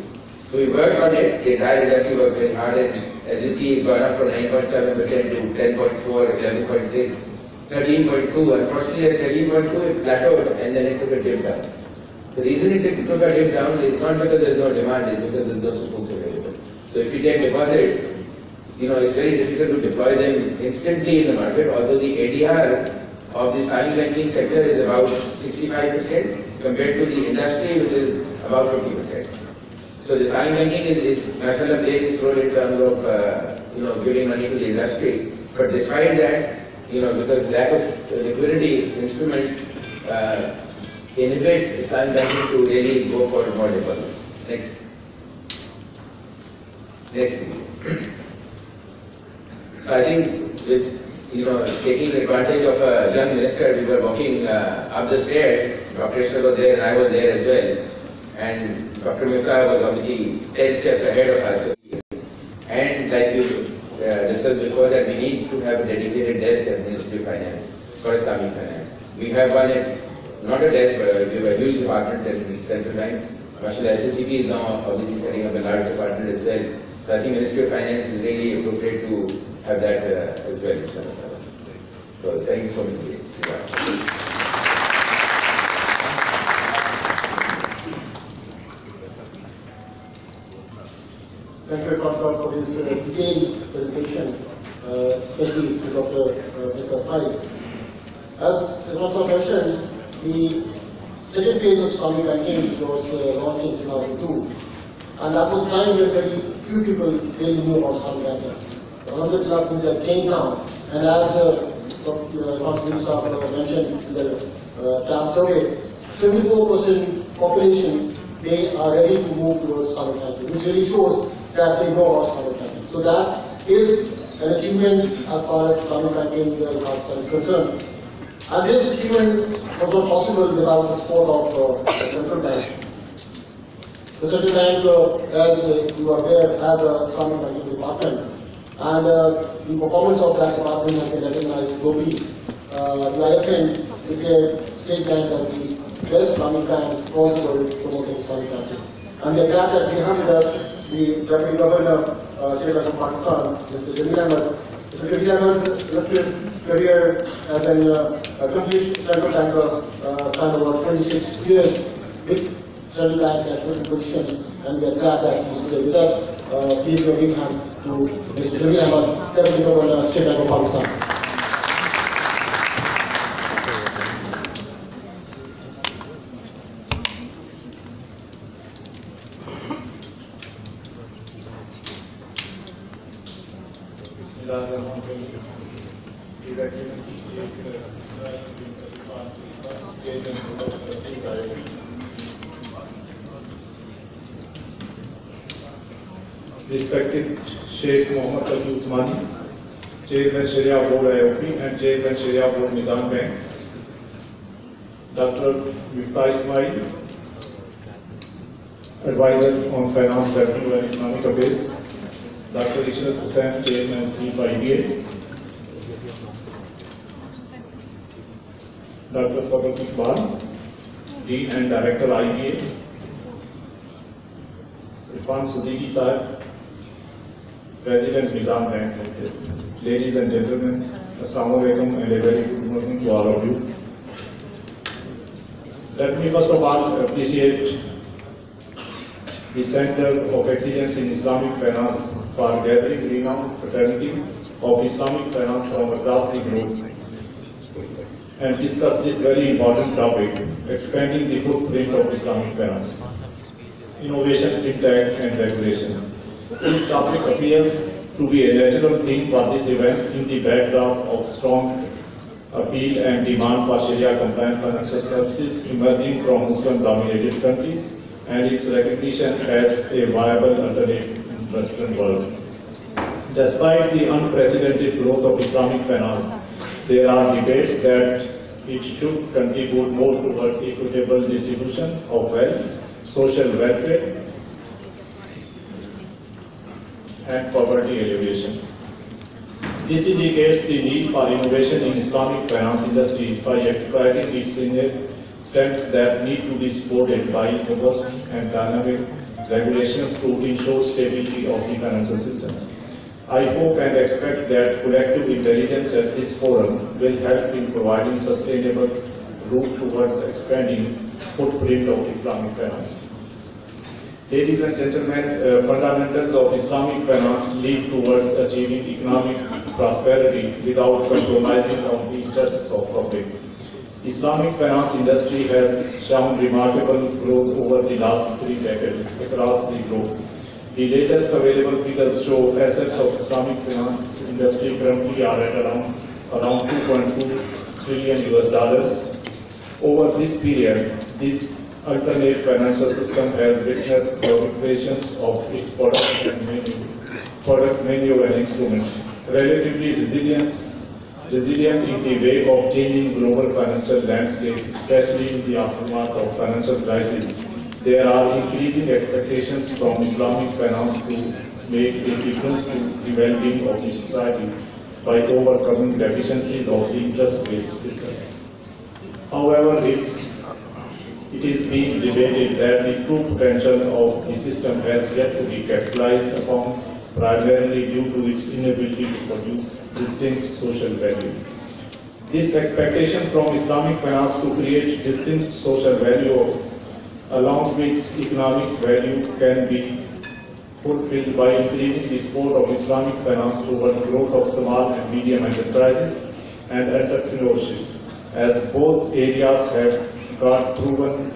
Speaker 6: So we worked on it, the entire industry worked very hard, and as you see, it's gone up from 9.7% to 10.4, 11.6, 13.2. Unfortunately, at 13.2, it plateaued and then it took a dip down. The reason it took a dip down is not because there's no demand, it's because there's no sukuks available. So if you take deposits, it's very difficult to deploy them instantly in the market, although the ADR of the Islamic banking sector is about 65% compared to the industry, which is about 50%. So the Islamic banking is mashallah playing its role in terms of giving money to the industry. But despite that, because lack of liquidity instruments inhibits Islamic banking to really go for more deposits. Next. Next, please. So I think with taking advantage of a young minister, we were walking up the stairs. Dr. Ishaq was there and I was there as well. And Dr. Miftah was obviously 10 steps ahead of us. And like we discussed before, that we need to have a dedicated desk at the Ministry of Finance for Islamic finance. We have one not a desk, but we have a huge department in Central Bank. Mashallah, SSCP is now obviously setting up a large department as well. So I think Ministry of Finance is really appropriate to have that as well. So thank you so much.
Speaker 1: Thank you, Dr. for this detailed presentation, especially to Dr. Miftah. As it was mentioned, the second phase of Islamic banking was launched in 2002, and that was a time when very few people really knew about Islamic banking. Alhamdulillah, things have changed now, and as Dr. Saab mentioned in the TAB survey, 74% population, they are ready to move towards Islamic banking, which really shows that they know about Islamic banking. So that is an achievement as far as Islamic banking in Pakistan is concerned. And this achievement was not possible without the support of the central bank. The central bank, as you are aware, has a Islamic banking department, and the performance of that department has been recognized globally. The IFN declared State Bank as the best Islamic bank across the world promoting Islamic banking. And we are glad that we have with us the Deputy Governor, State Bank of Pakistan, Mr. Jamil Ahmed. Mr. Jamil Ahmed, illustrious career as an accomplished central banker, spanned about 26 years with central bank at different positions, and we are glad that he is today with us. Please give a big hand to Mr. Jamil Ahmed, Deputy Governor, State Bank of Pakistan.
Speaker 7: Honorable His Excellency Respected Sheikh Mohammed Taqi Usmani, Chairman Sharia Board IOP and Chairman Sharia Board Meezan Bank, Dr. WIFF18, Advisor on Finance, Revenue and Economic Affairs, Dr. Ishrat Hussain, Chairman CFIBA, Dr. Fadl Iqbal, Dean and Director IBA, Irfan Siddiqui Sahib, President Meezan Bank Limited. Ladies and gentlemen, Assalamu alaikum and a very good morning to all of you. Let me first of all appreciate the Center of Excellence in Islamic Finance for gathering renowned fraternity of Islamic finance from across the globe and discuss this very important topic, expanding the footprint of Islamic finance, innovation, fintech and regulation. This topic appears to be a natural theme for this event in the backdrop of strong appeal and demand for Sharia-compliant financial services emerging from Muslim-dominated countries and its recognition as a viable alternative in the Western world. Despite the unprecedented growth of Islamic finance, there are debates that it should contribute more towards equitable distribution of wealth, social welfare, and poverty alleviation. This indicates the need for innovation in Islamic finance industry by exploiting its strengths that need to be supported by robust and dynamic regulations to ensure stability of the financial system. I hope and expect that collective intelligence at this forum will help in providing sustainable route towards expanding footprint of Islamic finance. Ladies and gentlemen, fundamentals of Islamic finance lead towards achieving economic prosperity without compromising on the interests of public. Islamic finance industry has shown remarkable growth over the last 3 decades across the globe. The latest available figures show assets of Islamic finance industry currently are at around $2.2 trillion US. Over this period, this alternate financial system has witnessed proliferations of its product menu and instruments. Relatively resilient in the wake of changing global financial landscape, especially in the aftermath of financial crisis. There are increasing expectations from Islamic finance to make a difference to the well-being of the society by overcoming deficiencies of the interest-based system. However, it is being debated that the true potential of the system has yet to be capitalized upon, primarily due to its inability to produce distinct social value. This expectation from Islamic finance to create distinct social value along with economic value can be fulfilled by increasing the support of Islamic finance towards growth of small and medium enterprises and entrepreneurship, as both areas have got proven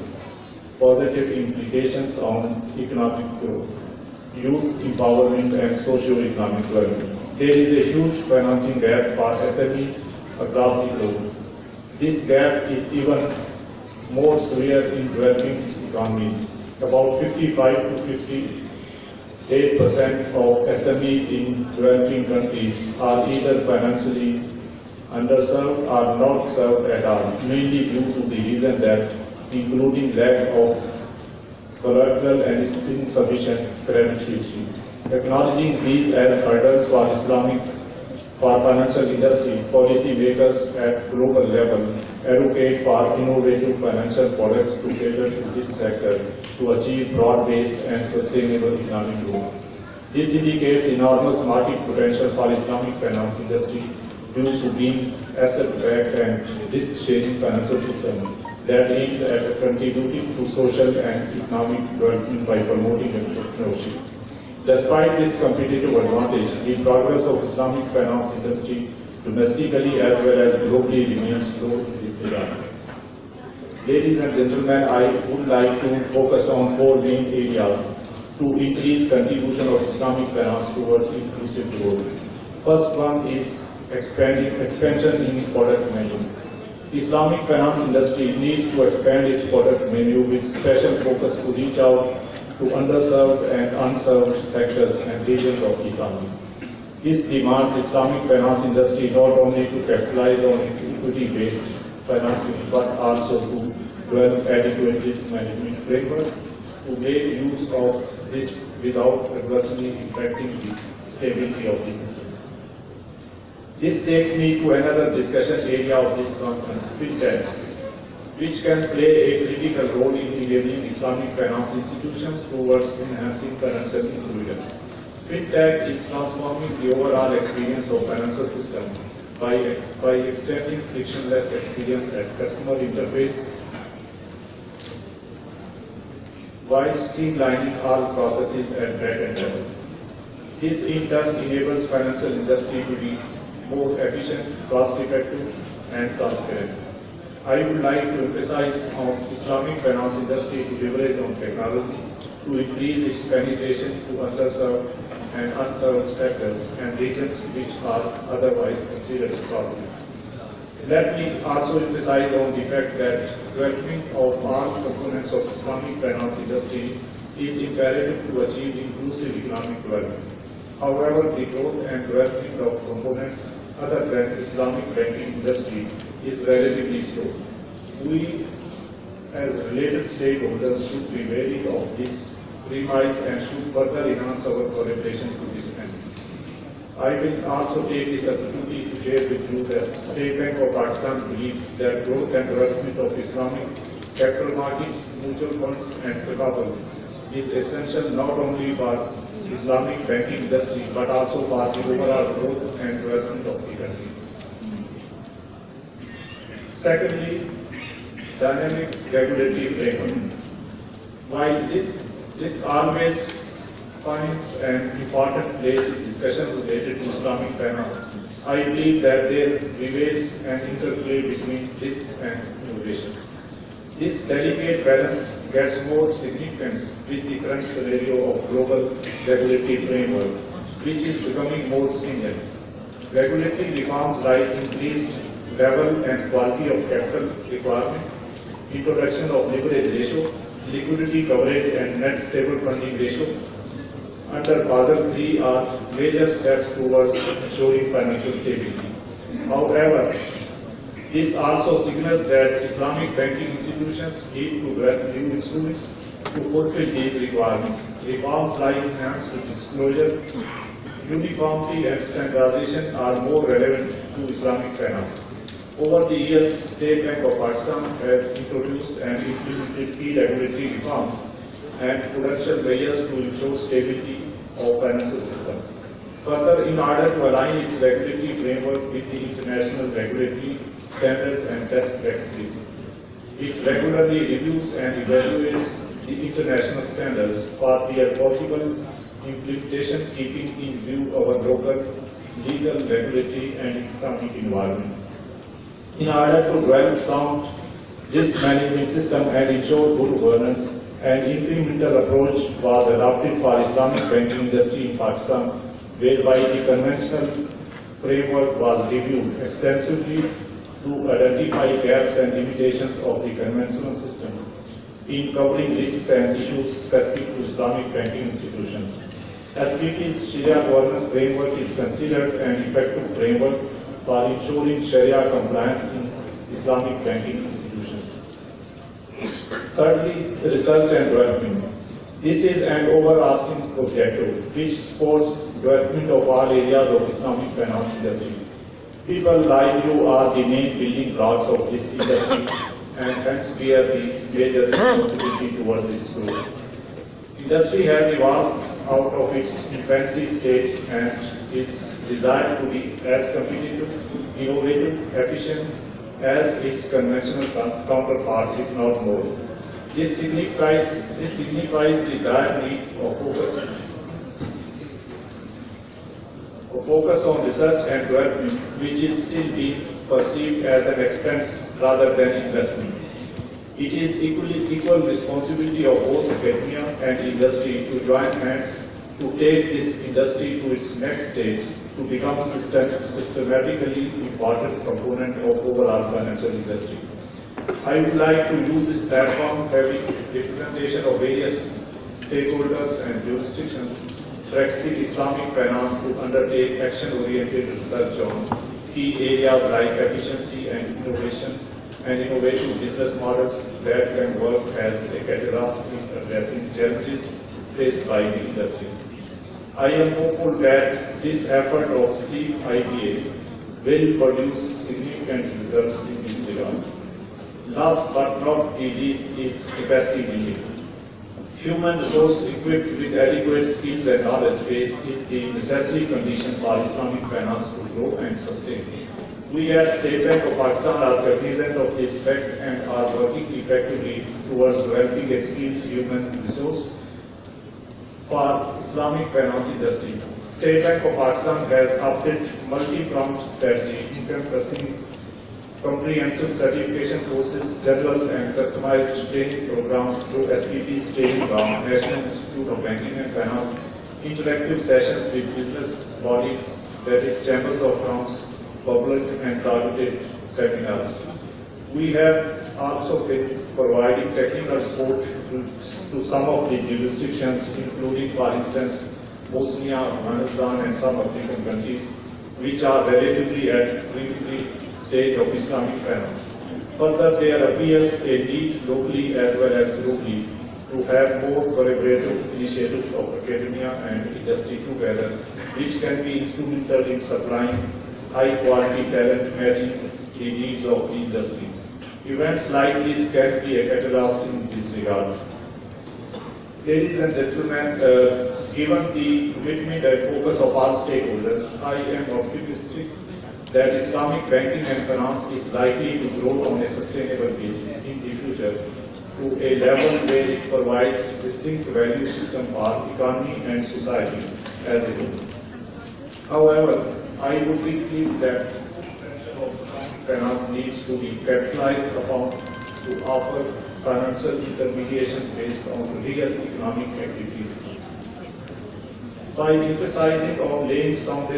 Speaker 7: positive implications on economic growth, youth empowerment and socio-economic value. There is a huge financing gap for SME across the globe. This gap is even more severe in developing economies. About 55 to 58% of SMEs in developing countries are either financially underserved or not served at all, mainly due to the reason that including lack of collateral and insufficient credit history. Acknowledging these as hurdles for financial industry, policy makers at global level advocate for innovative financial products to cater to this sector to achieve broad-based and sustainable economic growth. This indicates enormous market potential for Islamic finance industry due to being asset-backed and risk-sharing financial system that aims at contributing to social and economic development by promoting entrepreneurship. Despite this competitive advantage, the progress of Islamic finance industry domestically as well as globally remains slow in this regard. Ladies and gentlemen, I would like to focus on 4 main areas to increase contribution of Islamic finance towards inclusive growth. First one is expansion in product menu. The Islamic finance industry needs to expand its product menu with special focus to reach out to underserved and unserved sectors and regions of the economy. This demands Islamic finance industry not only to capitalize on its equity-based financing but also to develop adequate risk management framework to make use of this without adversely impacting the stability of the system. This takes me to another discussion area of this conference, fintechs, which can play a critical role in enabling Islamic finance institutions towards enhancing financial inclusion. Fintech is transforming the overall experience of financial system by extending frictionless experience at customer interface while streamlining all processes at back-end level. This in turn enables financial industry to be more efficient, cost-effective, and transparent. I would like to emphasize on Islamic finance industry to leverage on technology to increase its penetration to underserved and unserved sectors and regions which are otherwise considered problem. Let me also emphasize on the fact that development of all components of Islamic finance industry is imperative to achieve inclusive economic development. However, the growth and development of components other than Islamic banking industry is relatively slow. We, as related stakeholders, should be wary of this premise and should further enhance our collaboration to this end. I will also take this opportunity to share with you that State Bank of Pakistan believes that growth and development of Islamic capital markets, mutual funds and capital is essential not only for Islamic banking industry but also for the overall growth and development of the country. Secondly, dynamic regulatory framework. While this always finds an important place in discussions related to Islamic finance, I believe that there remains an interplay between risk and innovation. This delicate balance gets more significance with the current scenario of global regulatory framework, which is becoming more stringent. Regulatory reforms like increased level and quality of capital requirement, introduction of leverage ratio, liquidity coverage and net stable funding ratio under Basel III are major steps towards ensuring financial stability. However, this also signals that Islamic banking institutions need to develop new instruments to fulfill these requirements. Reforms like enhanced disclosure, uniformity and standardization are more relevant to Islamic finance. Over the years, State Bank of Pakistan has introduced and implemented key regulatory reforms and prudential measures to ensure stability of financial system. Further, in order to align its regulatory framework with the international regulatory standards and best practices, it regularly reviews and evaluates the international standards for their possible implementation, keeping in view our local legal, regulatory and economic environment. In order to develop sound risk management system and ensure good governance, an incremental approach was adopted for Islamic banking industry in Pakistan, whereby the conventional framework was reviewed extensively to identify gaps and limitations of the conventional system in covering risks and issues specific to Islamic banking institutions. SBT's Sharia governance framework is considered an effective framework for ensuring Sharia compliance in Islamic banking institutions. Thirdly, research and development. This is an overarching objective which supports development of all areas of Islamic finance industry. People like you are the main building blocks of this industry and hence bear the major responsibility towards its growth. Industry has evolved out of its infancy stage and is designed to be as competitive, innovative, efficient as its conventional counterparts, if not more. This signifies the dire need of focus on research and development, which is still being perceived as an expense rather than investment. It is equal responsibility of both academia and industry to join hands to take this industry to its next stage to become a systematically important component of overall financial industry. I would like to use this platform having representation of various stakeholders and jurisdictions practicing Islamic finance to undertake action-oriented research on key areas like efficiency and innovation and innovative business models that can work as a catalyst in addressing challenges faced by the industry. I am hopeful that this effort of CIPA will produce significant results in this regard. Last but not least is capacity building. Human resource equipped with adequate skills and knowledge base is the necessary condition for Islamic finance to grow and sustain. We at State Bank of Pakistan are cognizant of this fact and are working effectively towards developing a skilled human resource for Islamic finance industry. State Bank of Pakistan has adopted multi-pronged strategy encompassing comprehensive certification courses, general and customized training programs through SPP's training ground, National Institute of Banking and Finance, interactive sessions with business bodies, that is chambers of commerce, public and targeted seminars. We have also been providing technical support to some of the jurisdictions, including, for instance, Bosnia, Afghanistan, and some African countries, which are relatively at preliminary stage of Islamic finance. Further, there appears a need locally as well as globally to have more collaborative initiatives of academia and industry together, which can be instrumental in supplying high-quality talent matching the needs of the industry. Events like this can be a catalyst in this regard. Ladies and gentlemen, given the commitment and focus of all stakeholders, I am optimistic that Islamic banking and finance is likely to grow on a sustainable basis in the future to a level where it provides distinct value system for economy and society as a whole. However, I would believe that finance needs to be capitalized upon to offer financial intermediation based on real economic activities. By emphasizing on laying sound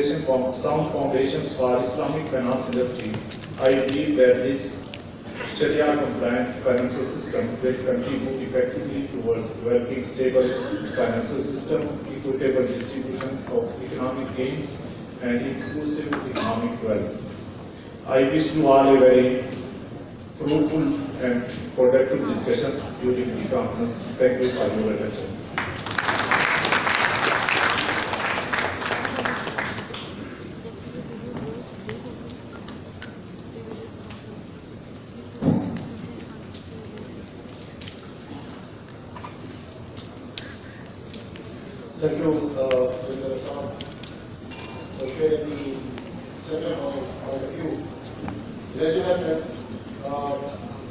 Speaker 7: foundations for Islamic finance industry, I believe that this Sharia-compliant financial system will contribute effectively towards developing stable financial system, equitable distribution of economic gains, and inclusive economic development. I wish you all a very fruitful and productive discussions during the conference. Thank you for your attention.
Speaker 1: Thank you, Mr. Assam, for sharing the second point of view. Ladies and gentlemen,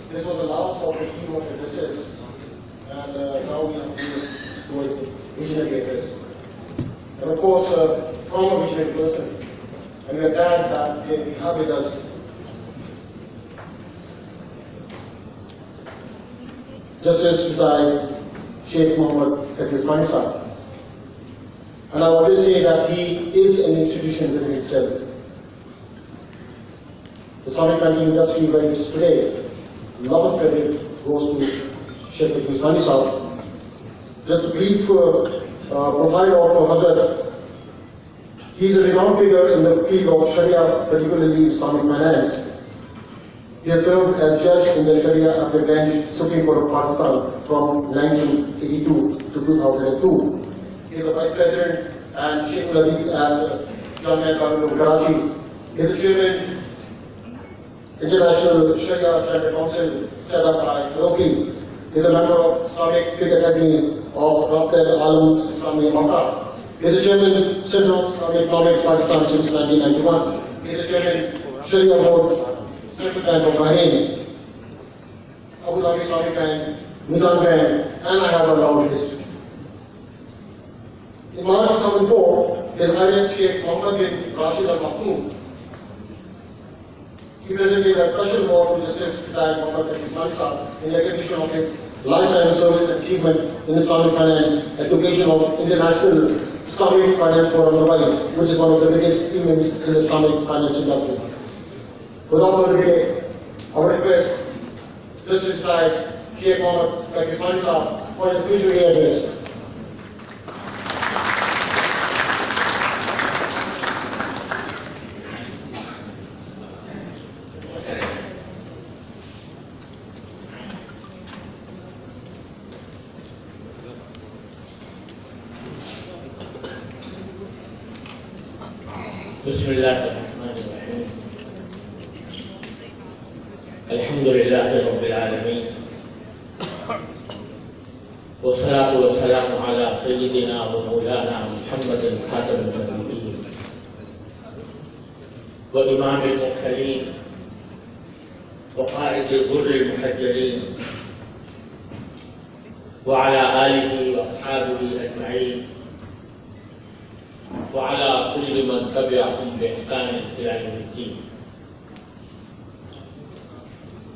Speaker 1: this was the last of the keynote addresses, and now we have moved towards visionary address. And of course, from a visionary person, and we are glad that we have with us Justice retired Sheikh Muhammad Usmani Sahib. And I always say that he is an institution within itself. The Islamic banking industry where it is today, a lot of credit goes to Sheikh Usmani Sahib. Just a brief profile of Hazrat. He is a renowned figure in the field of Sharia, particularly Islamic finance. He has served as judge in the Sharia Appellate Bench, Supreme Court of Pakistan from 1982 to 2002. He is a vice president and Sheikh Ladid at Jamia Kanun Karachi. He is a chairman International Sharia Standard Council set up by Rofi. He is a member of Islamic Fiqh Academy of Rabta Alam Islami Makkah. He is a chairman Center of Islamic Economics Pakistan since 1991. He is a chairman Sharia Board Central Bank of Bahrain, Abu Dhabi Islamic Bank, Meezan Bank, and I have a long list. In March 2004, His Highness Sheikh Muhammad bin Rashid Al Maktoum, he presented a special award to Justice retired Muhammad Usmani Sahib in recognition of his lifetime service achievement in Islamic finance at the occasion of International Islamic Finance Forum Dubai, which is one of the biggest events in the Islamic finance industry. Without further delay, I would request Justice Guy Sheikh Mohammed Pakistan Saab for his visionary address.
Speaker 8: بسم الله الرحمن الرحيم. الحمد لله رب العالمين، والصلاة والسلام على سيدنا ومولانا محمد خاتم النبيين وإمام المرسلين وقائد الغر المحجلين وعلى آله وأصحابه أجمعين وعلى كل من تبعهم بإحسان إلى يوم الدين.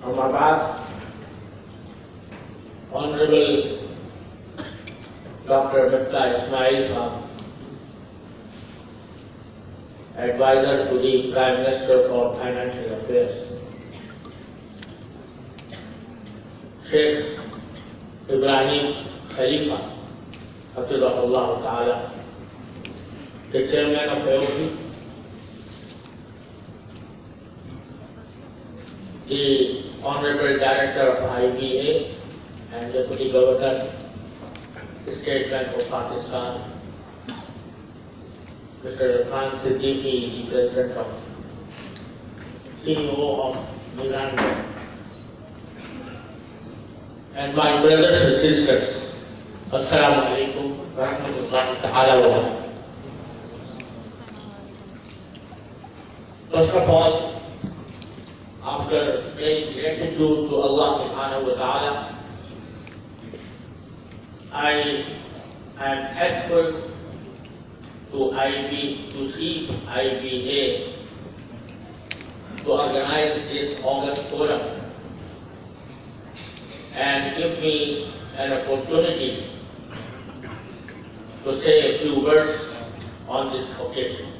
Speaker 8: أما بعد, Honorable Dr. Mifta Ismail Khan, Advisor to the Prime Minister for Financial Affairs, Sheikh Ibrahim Khalifa, Hafizahullah Ta'ala, the Chairman of AOP, the Honorable Director of IBA and Deputy Governor, State Bank of Pakistan, Mr. Khan Siddiqui, the President of CEO of Meezan, and my brothers and sisters, Assalamu alaikum wa rahmatullahi ta'ala wa barakatuh. First of all, after paying gratitude to Allah subhanahu wa ta'ala, I am thankful to CIBA to organize this August forum and give me an opportunity to say a few words on this occasion.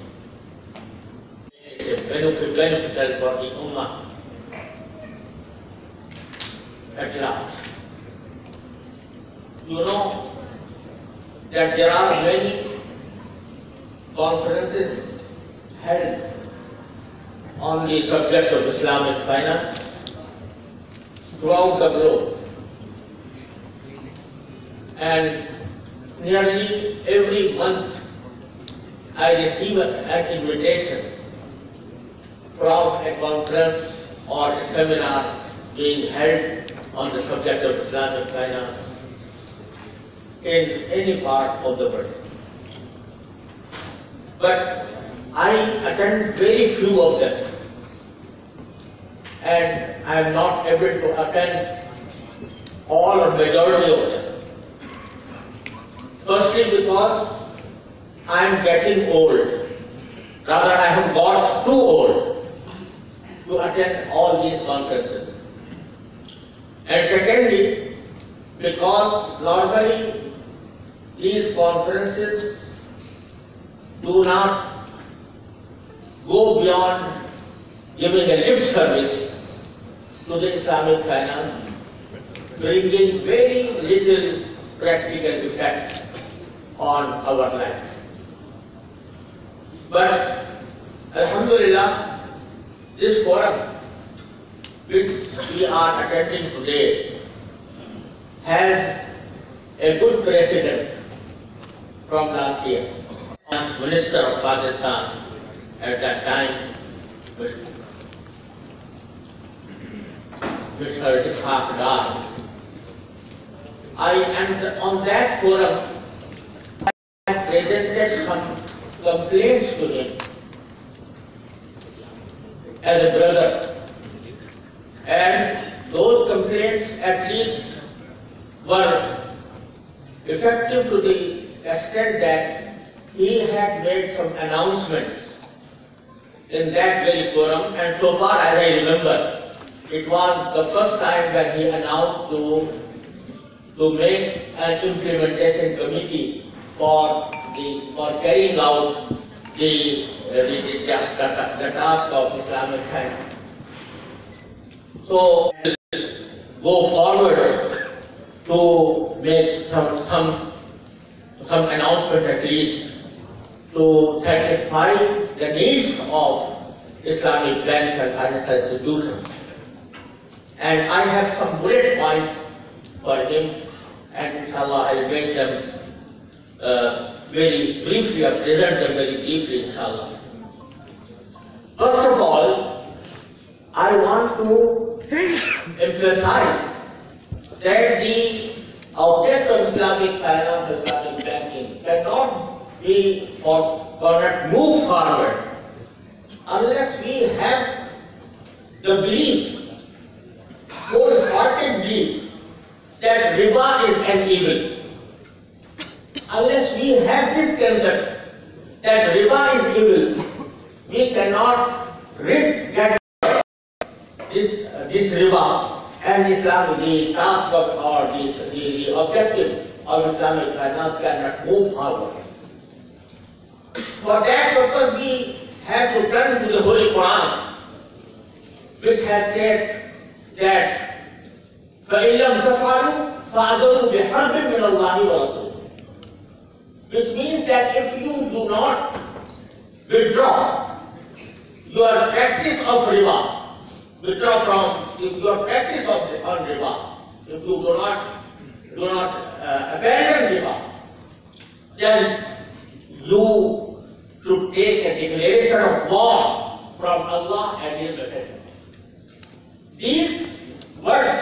Speaker 8: It is beneficial for the Ummah at large. You know that there are many conferences held on the subject of Islamic finance throughout the globe, and nearly every month I receive an invitation from a conference or a seminar being held on the subject of Islamic finance in any part of the world. But I attend very few of them, and I am not able to attend all or majority of them. Firstly, because I am getting old. Rather, I have got too old to attend all these conferences. And secondly, because normally these conferences do not go beyond giving a lip service to the Islamic finance, bringing very little practical effect on our life. But Alhamdulillah, this forum which we are attending today has a good precedent from last year. As Minister of Pakistan at that time, Mr. Ishaq Dar, and on that forum I presented some complaints to him as a brother, and those complaints at least were effective to the extent that he had made some announcements in that very forum, and so far as I remember, it was the first time that he announced to to make an implementation committee for carrying out the task of Islamic finance. So go forward to make some announcement at least to satisfy the needs of Islamic banks and financial institutions. And I have some bullet points for him, and inshallah I will make them very briefly, or present them very briefly, inshallah. First of all, I want to emphasize that the object of Islamic finance, Islamic banking, cannot be cannot move forward unless we have the belief, wholehearted belief, that riba is an evil. Unless we have this concept that riba is evil, we cannot get this riba, and Islam, the task of, or the objective of Islamic finance cannot move forward. For that purpose, we have to turn to the Holy Quran, which has said that فَإِن لَمْ تَفْعَلُوا فَأَذَنُوا بِحَرْبٍ مِّنَ اللَّهِ وَرَسُولِهِ, which means that if you do not withdraw your practice of riba, withdraw from your practice on riba, if you do not abandon riba, then you should take a declaration of war from Allah and His Messenger. These words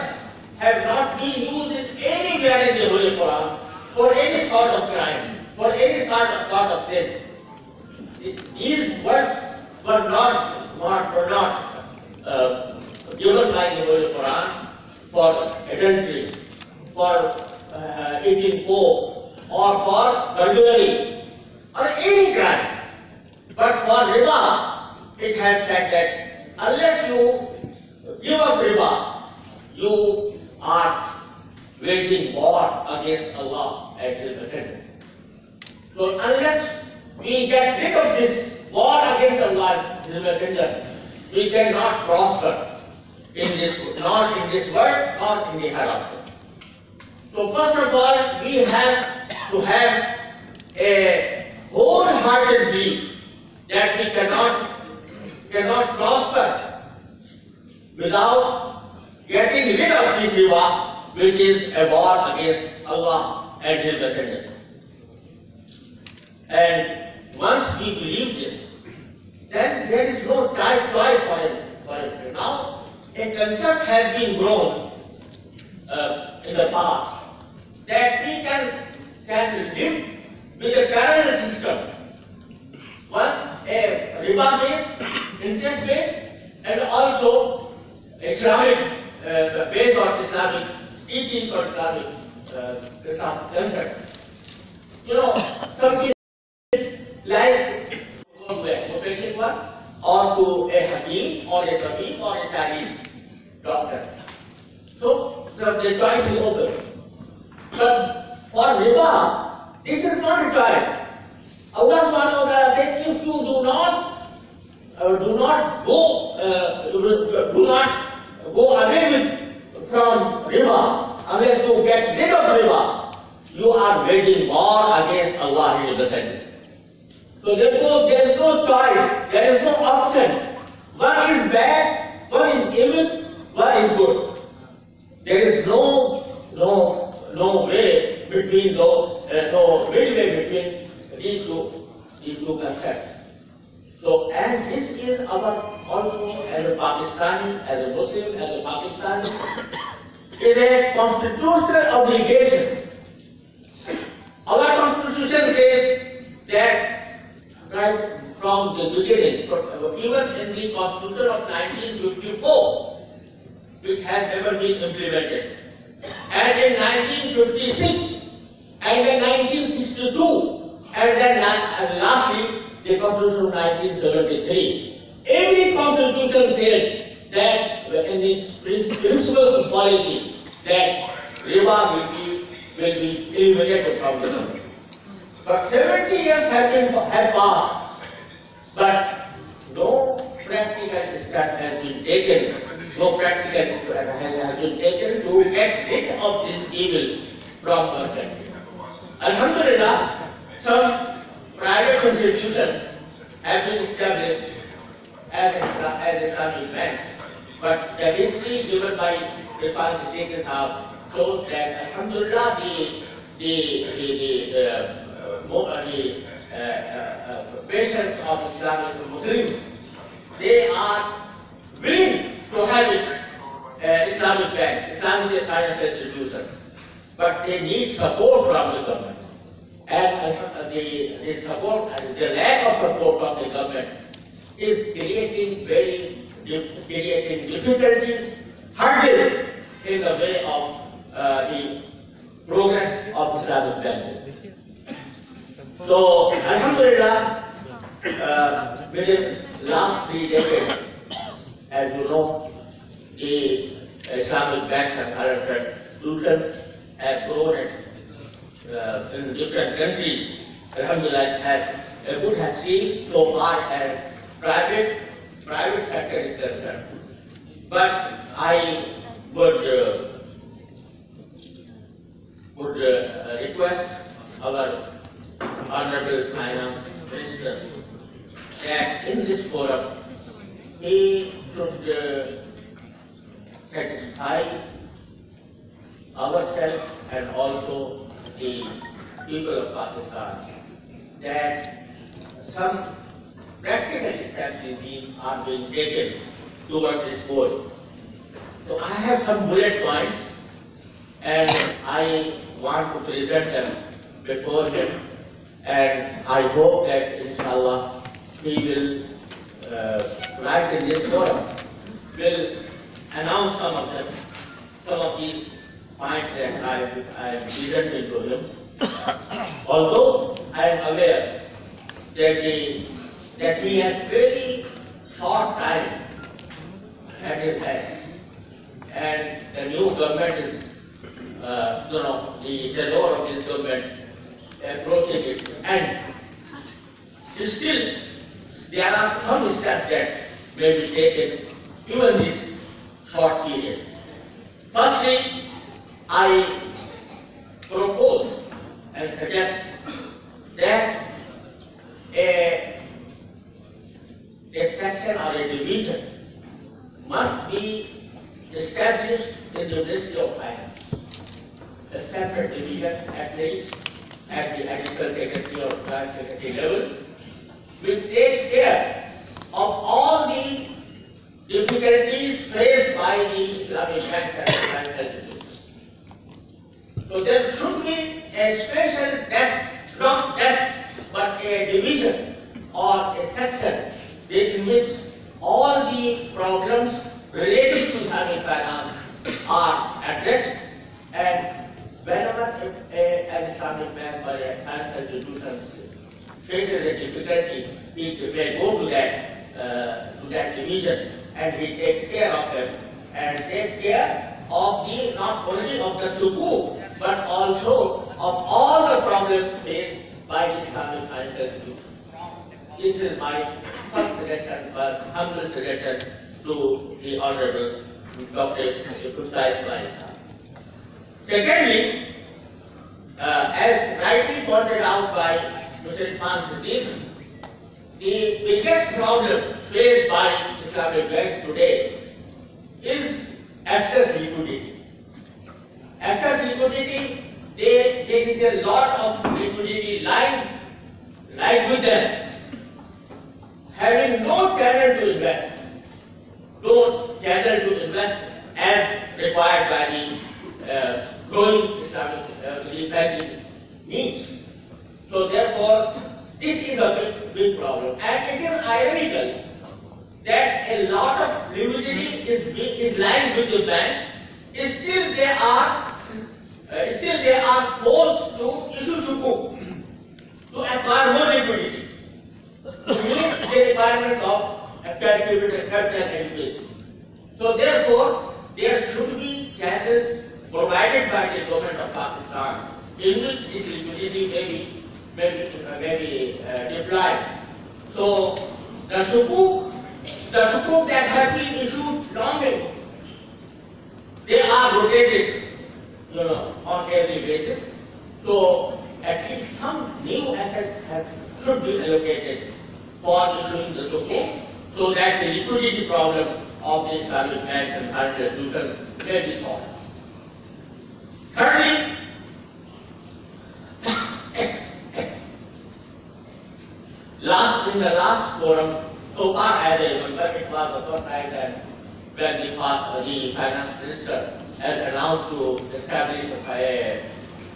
Speaker 8: have not been used in anywhere in the Holy Quran for any sort of crime, for any sort of sin. These words were not given by the Holy Quran for adultery, for eating pork, or for burglary, or any crime. But for riba, it has said that unless you give up riba, you are waging war against Allah and His Messenger. So unless we get rid of this war against Allah and His Messenger, we cannot prosper not in this world, nor in the hereafter. So first of all, we have to have a wholehearted belief that we cannot prosper without getting rid of this riba, which is a war against Allah and His Messenger. And once we believe this, then there is no choice for it. Now, a concept has been grown in the past that we can live with a parallel system. One, a riba-based, interest-based, and also Islamic, based on Islamic teachings or Islamic concept. You know, some people like to go to a homeopathic one, or to a Hakim, or a Tabib, or a Chinese doctor. So the choice is open. But for riba, this is not a choice. Allah subhanahu wa ta'ala says, if you do not go away from riba, unless you get rid of riba, you are waging war against Allah and His Messenger. So therefore, there is no choice, there is no option. One is bad, one is evil, one is good. There is no way between those, no midway between these two concepts. So, and this is our also as a Pakistani, as a Muslim, as a Pakistani, is a constitutional obligation. Our constitution says that right from the beginning, even in the Constitution of 1954, which has never been implemented, and in 1956, and in 1962, and then lastly, the Constitution of 1973. Every constitution said that in its principles of policy, that riba will be will be eliminated from the country. But 70 years have passed, but no practical step has been taken. No practical step has been taken to get rid of this evil from our country. Alhamdulillah, some private institutions have been established as Islamic banks, but the history given by the Sahib shows that Alhamdulillah the patients of Islamic Muslims, they are willing to have it, Islamic banks, Islamic financial institutions, but they need support from the government. And the support, the lack of support from the government is creating difficulties, hurdles in the way of the progress of Islamic banking. So, Alhamdulillah, within last 3 decades, as you know, the Islamic banks and financial institutions have grown in different countries. Alhamdulillah, a good has seen so far as private sector is concerned. But I would request our Honorable Finance Minister that in this forum he should satisfy ourselves and also the people of Pakistan that some practical steps are being taken towards this goal. So I have some bullet points and I want to present them before him, and I hope that inshallah he will right in this forum will announce some of these points that I am presenting to him. Although I am aware that he has very short time at his hand, and the new government is, the tenure of this government approaching its end. Still, there are some steps that may be taken even this short period. Firstly, I propose and suggest that a section or a division must be established in the Ministry of Finance. A separate division at least at the Additional Secretary or Prime Secretary level, which takes care of all the difficulties faced by the Islamic banks and financial institutions. So there should be a special desk, not desk, but a division or a section in which all the problems related to Islamic finance are addressed, and whenever an Islamic bank or a financial institution faces a difficulty, he may go to that division and he takes care of them and takes care of the not only of the sukuk but also of all the problems faced by the Islamic financial institution. This is my first suggestion, humble suggestion to the Honorable Dr. Kustai. Secondly, as rightly pointed out by Mr. Irfan Siddiq, the biggest problem faced by Islamic banks today is excess liquidity. Excess liquidity, there is a lot of liquidity lying with them, having no channel to invest, as required by the growing Islamic banking needs. So therefore, this is a big problem, and it is ironical that a lot of liquidity is lying with the banks. Still they are forced to issue sukuk to acquire more liquidity to meet the requirements of capital education. So therefore, there should be channels provided by the government of Pakistan, in which this liquidity may be deployed. So the sukuk that have been issued long ago, they are rotated, on every basis. So at least some new assets should be allocated for issuing the sukuk, so that the liquidity problem of the Islamic banks and financial institutions may be solved. Thirdly, in the last forum, so far as I remember, it was the first time that when the finance minister has announced to establish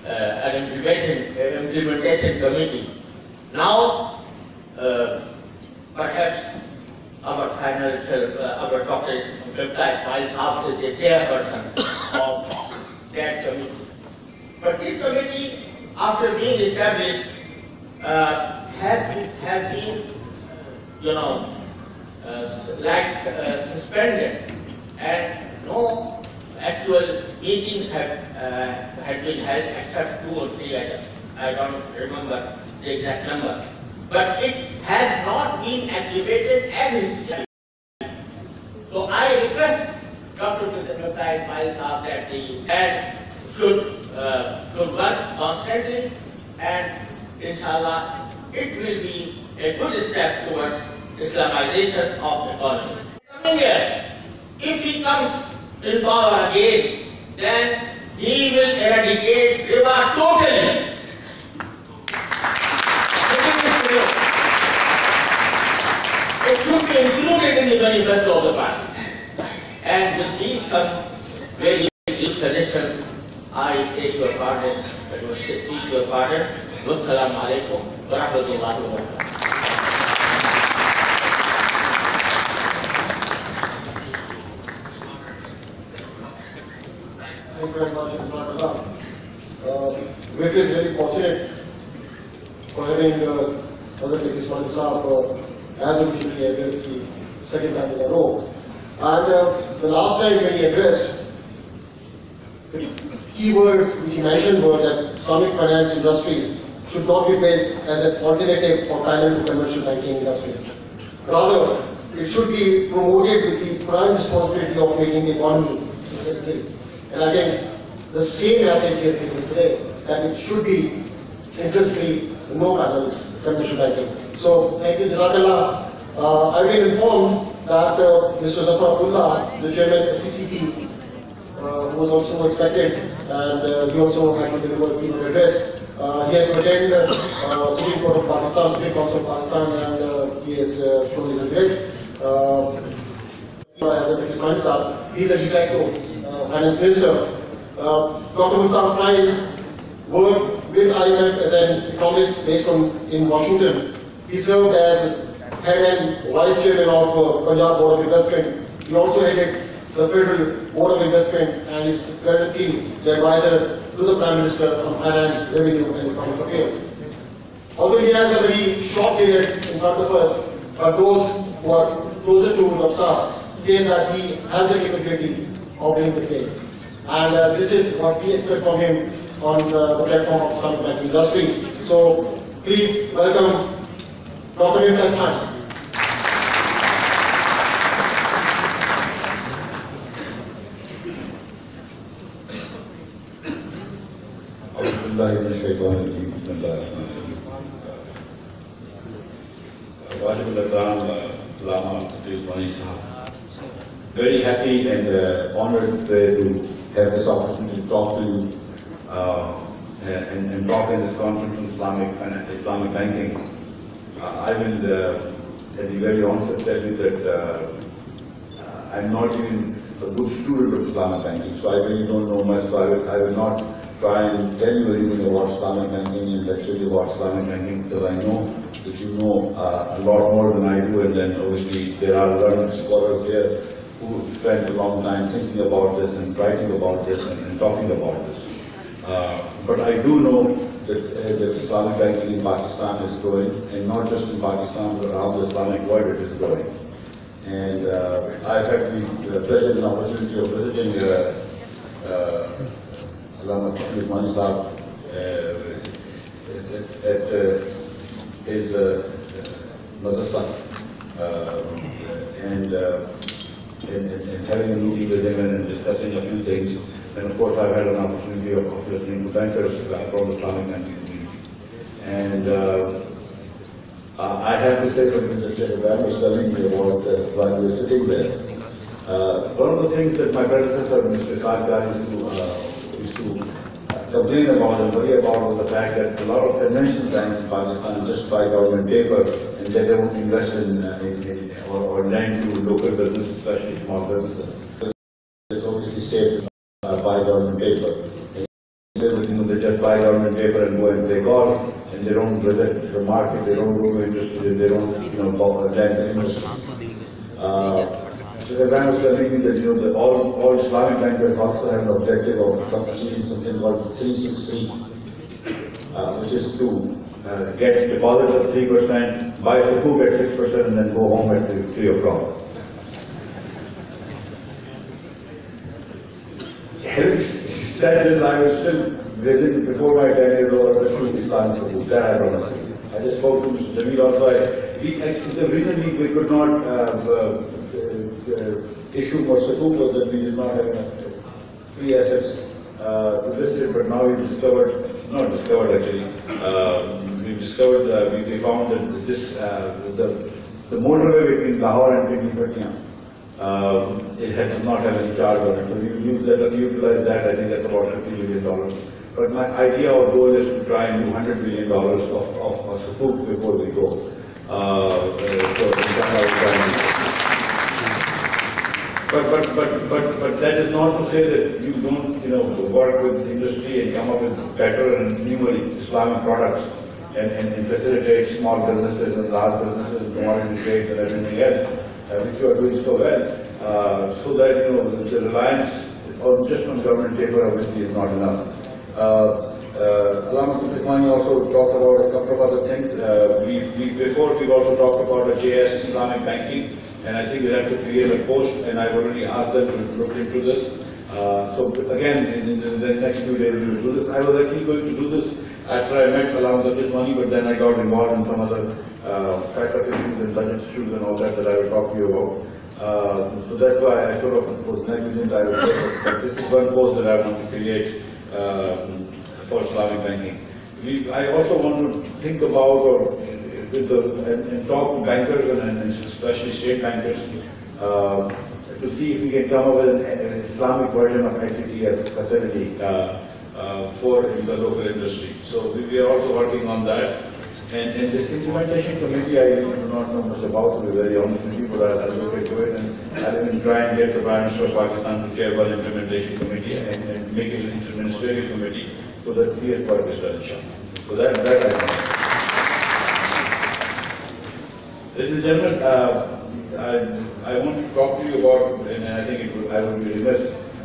Speaker 8: an implementation committee. Now, perhaps our Dr. Ismail Saab is the chairperson of that committee. But this committee, after being established, have been suspended, and no actual meetings had been held except 2 or 3. I don't remember the exact number. But it has not been activated as is. So I request Dr. Ismail Saab that the head should work constantly, and inshallah it will be a good step towards Islamization of the economy. Coming years, if he comes in power again, then he will eradicate riba totally. It should be included in the manifesto of the party. And with these some very useful suggestions, I take your pardon, seek your pardon. Wassalamu alaikum wa rahmatullahi wa barakatuh.
Speaker 1: Thank you very much, Mr. WIFF is very fortunate for having Hazrat Ismail Saab as a missionary address the second time in a row. And the last time when he addressed, the keywords which he mentioned were that Islamic finance industry should not be built as an alternative or parallel to commercial banking industry. Rather, it should be promoted with the prime responsibility of making the economy industry. And I think the same message is given today, that it should be interest-free, no parallel to commercial banking. So, thank you, Jazakallah. I've been informed that Mr. Zafar Abdullah, the chairman of CCP, was also expected, and he also had to deliver a keynote address. He had to attend Supreme Court of Pakistan, Supreme Council of Pakistan, and he has shown his regret. He is a de facto finance minister. Dr. Mustafa Ismail worked with IMF as an economist based in Washington. He served as head and vice chairman of Punjab Board of Investment. He also headed the Federal Board of Investment and is currently the advisor to the Prime Minister on Finance, Revenue and Economic Affairs. Although he has a very short period in front of us, but those who are closer to Dr. Saab say that he has the capability of doing the thing. And this is what we expect from him on the platform of Islamic banking industry. So please welcome Dr. Ismail.
Speaker 9: Very happy and honored today to have this opportunity to talk to you and talk in this conference on Islamic banking. I will, at the very onset, tell you that I'm not even a good student of Islamic banking, so I really don't know much. So I will not try and tell you anything about Islamic banking and lecture you about Islamic banking, because I know that you know a lot more than I do, and then obviously there are learned scholars here who spent a long time thinking about this and writing about this and talking about this. But I do know that Islamic banking in Pakistan is growing, and not just in Pakistan, but around the Islamic world it is growing. And I've had the pleasure and opportunity of visiting Allama Meezan Sahab at his madrasa and having a meeting with him and discussing a few things. And of course, I've had an opportunity of listening to bankers from the Islamic banking community. And I have to say something that Ibrahim was telling me about while we were sitting there. One of the things that my predecessor, Mr. Sarkar, used to complain about and worry about was the fact that a lot of conventional banks in Pakistan just buy government paper and they don't invest in or lend to local businesses, especially small businesses. It's obviously safe to buy government paper. They just buy government paper and go and play golf, and they don't visit the market, they don't go to industry, they don't lend to industries. So the Ibrahim was telling me that all Islamic bankers also have an objective of achieving something called 363, which is to get deposits at 3%, buy sukuk at 6%, and then go home at 3 o'clock. Having said this, I was still within, before my 10 years old, to shoot Islamic sukuk. That I promise you. I just spoke to Mr. Jamil also. The reason we could not issue more sukuk was that we did not have enough free assets to list it, but now we've discovered, not discovered actually, we found that this, the motorway between Lahore and Pindi-Patna, it does not have any charge on it, so we utilize that. I think that's about $50 million. But my idea or goal is to try and do $100 million of sukuk before we go. But that is not to say that you don't, work with industry and come up with better and newer Islamic products and facilitate small businesses and large businesses and commodity trades and everything else, which you are doing so well, so that the reliance just on government paper obviously is not enough. Allama Meezan also talked about a couple of other things. We've also talked about the JS Islamic banking, and I think we have to create a post, and I've already asked them to look into this. So again, in the next few days we will do this. I was actually going to do this after I met Allama Meezan, but then I got involved in some other fact issues and budget issues and all that I will talk to you about. So that's why I sort of was negligent. I would say, but this is one post that I want to create for Islamic banking. I also want to think about and talk to bankers and especially state bankers to see if we can come up with an Islamic version of equity as a facility for the local industry. So we are also working on that. And this implementation committee, I do not know much about, to be very honest with you, but I'll look into it and I'll even try and get the Prime Minister of Pakistan to chair one implementation committee and make it an interministerial committee so that serious work is done, inshallah. So that I think. Ladies and gentlemen, I want to talk to you about, and I think I would be remiss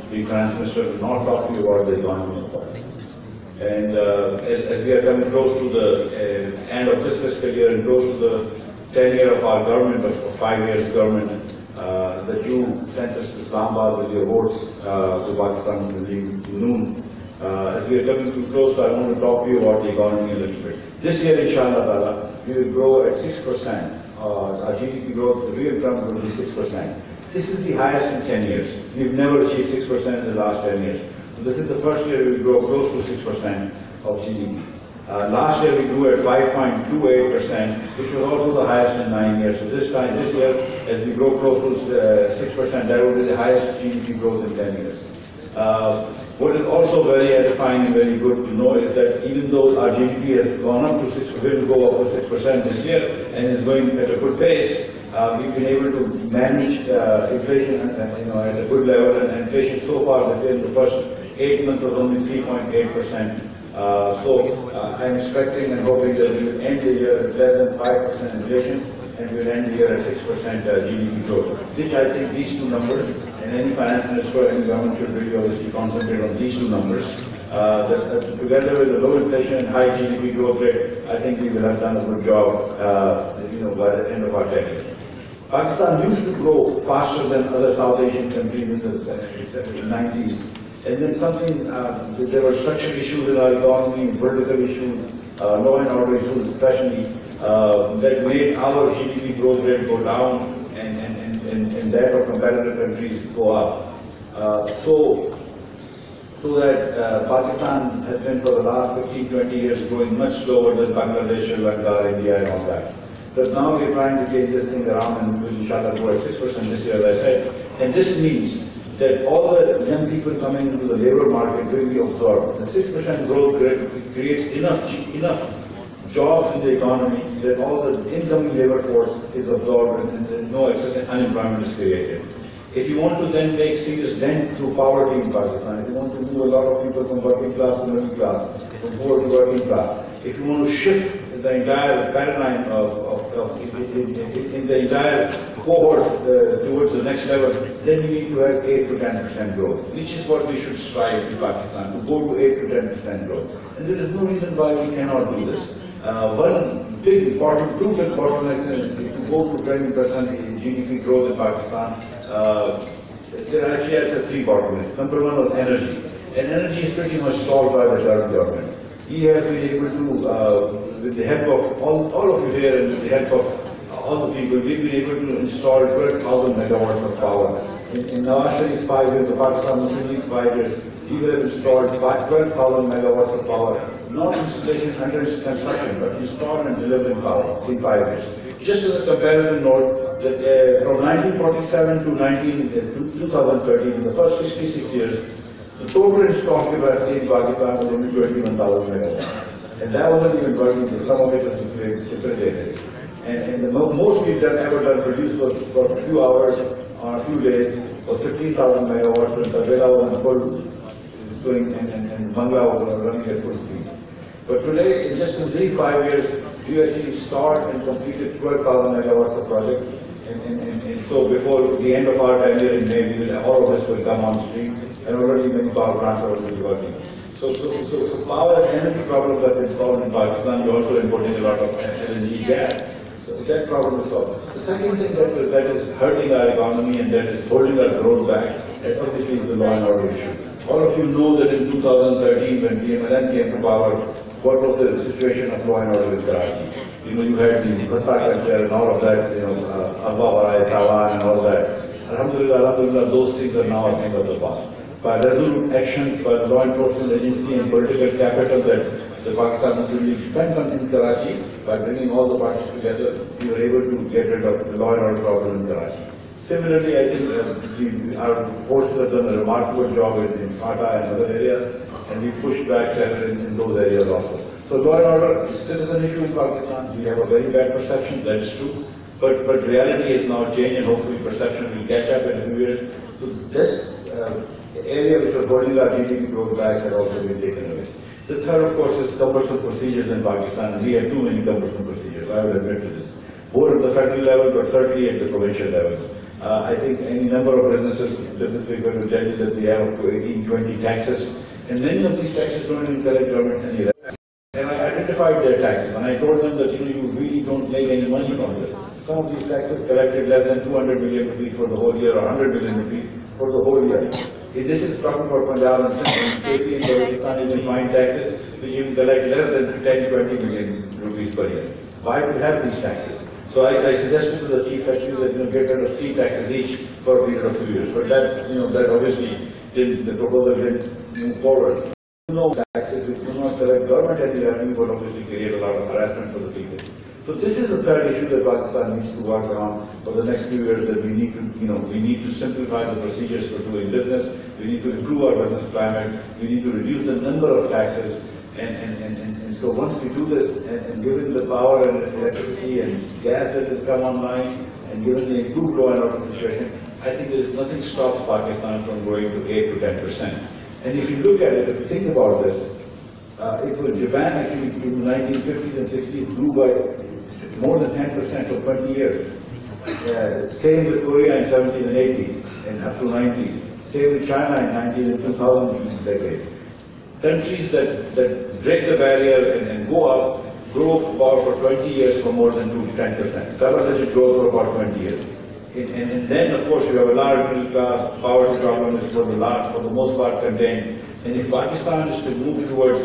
Speaker 9: being Finance Minister to not talk to you about the economy of Pakistan. And as we are coming close to the end of this fiscal year and close to the 10-year of our government, of 5 years government, that you sent us to Islamabad with your votes to Pakistan in noon. As we are coming too close, I want to talk to you about the economy a little bit. This year, inshallah, we will grow at 6%. Our GDP growth, the real terms will be 6%. This is the highest in 10 years. We've never achieved 6% in the last 10 years. So this is the first year we will grow close to 6% of GDP. Last year we grew at 5.28%, which was also the highest in 9 years. So this year, as we grow close to 6%, that will be the highest GDP growth in 10 years. What is also very edifying and very good to know is that even though our GDP has gone up to 6%, will go up to 6% this year, and is going at a good pace, we've been able to manage inflation at a good level, and inflation so far this year in the first 8 months was only 3.8%. So I'm expecting and hoping that we will end the year at less than 5% inflation, and we will end the year at 6% GDP growth. Which I think these two numbers, and any finance minister and government should really obviously concentrate on these two numbers. That together with the low inflation and high GDP growth rate, I think we will have done a good job, by the end of our tenure. Pakistan used to grow faster than other South Asian countries in the 90s. And then something, there were structural issues in our economy, political issues, law and order issues especially, that made our GDP growth rate go down and that of competitor countries go up. So that Pakistan has been for the last 15-20 years growing much slower than Bangladesh, Sri Lanka, India and all that. But now we're trying to change this thing around and we'll inshallah grow at 6% this year, as I said. And this means that all the young people coming into the labor market will be absorbed. The 6% growth rate creates enough jobs in the economy that all the incoming labor force is absorbed and no excess unemployment is created. If you want to then make serious dent to poverty in Pakistan, if you want to move a lot of people from working class to middle class, from poor to working class, if you want to shift the entire paradigm in the entire cohort towards the next level, then you need to have 8 to 10% growth, which is what we should strive in Pakistan, to go to 8 to 10% growth. And there is no reason why we cannot do this. Two big bottlenecks is to go to 20% GDP growth in Pakistan. There are actually, I said, 3 bottlenecks. Number 1 was energy. And energy is pretty much solved by the current government. We have been able to, with the help of all of you here and with the help of all the people, we've been able to install 12,000 megawatts of power. In Nawaz Sharif's 5 years, the Pakistan Muslim League's 5 years, we have installed 12,000 megawatts of power. Not installation under construction, but installed and delivering power in 5 years. Just as a comparative note, that from 1947 to 2013, in the first 66 years, the total installed capacity in Pakistan was only 21,000 megawatts. And that wasn't even working, so some of it was depreciated. And the most we've ever done produced was for a few hours, on a few days, was 15,000 megawatts when Tabela was in full swing and Bangla was running at full speed. But today, just in these 5 years, we actually installed and completed 12,000 megawatts of project. And so before the end of our tenure in May, all of this will come on stream, and already many power plants are already working. So power and energy problems have been solved in Pakistan. We're also importing a lot of LNG gas. So that problem is solved. The second thing that is hurting our economy and that is holding our growth back, obviously, is the law and order issue. All of you know that in 2013, when PMLN came to power, what was the situation of law and order in Karachi? You had the Bhatta culture and all of that, Abba, Tawan and all that. Alhamdulillah, those things are now a thing of the past. By resolute actions by the law enforcement agency and political capital that the Pakistan Muslim League spent on in Karachi, by bringing all the parties together, we were able to get rid of the law and order problem in Karachi. Similarly, I think our forces have done a remarkable job in Fata and other areas, and we pushed back terror in those areas also. So law and order is still an issue in Pakistan. We have a very bad perception, that's true. But reality is now changed, and hopefully perception will catch up in a few years. So this area which was holding our GDP growth back has also been taken away. The third, of course, is cumbersome procedures in Pakistan, and we have too many cumbersome procedures. I will admit to this. Both at the federal level, but certainly at the provincial level. I think any number of business people will tell you that we have up to 18, 20 taxes, and many of these taxes don't even collect government any revenue. And I identified their taxes, and I told them that you really don't make any money from this. Some of these taxes collected less than 200 million rupees for the whole year, or 100 million rupees for the whole year. This is talking about Punjab and Sindh, KP and Balochistan, you can find taxes which you can collect less than 10-20 million rupees per year. Why do we have these taxes? So I suggested to the chief secretary that get rid of 3 taxes each for a period of 2 years. But that that obviously the proposal didn't move forward. No taxes which do not collect government any revenue would obviously create a lot of harassment for the people. So this is the third issue that Pakistan needs to work on for the next few years, that we need to simplify the procedures for doing business. We need to improve our business climate. We need to reduce the number of taxes. And so once we do this, and given the power and electricity and gas that has come online, and given the improved law and order situation, I think there is nothing stops Pakistan from going to 8 to 10%. And if you look at it, if you think about this, Japan actually in the 1950s and 60s grew by more than 10% for 20 years. Same with Korea in 70s and 80s and up to 90s. Same with China in 90s and 2000 decade. Countries that break the barrier and go up, grow for 20 years for more than 2 to 10%. Double-digit growth for about 20 years. And then, of course, you have a large middle class, poverty problem is for the most part contained. And if Pakistan is to move towards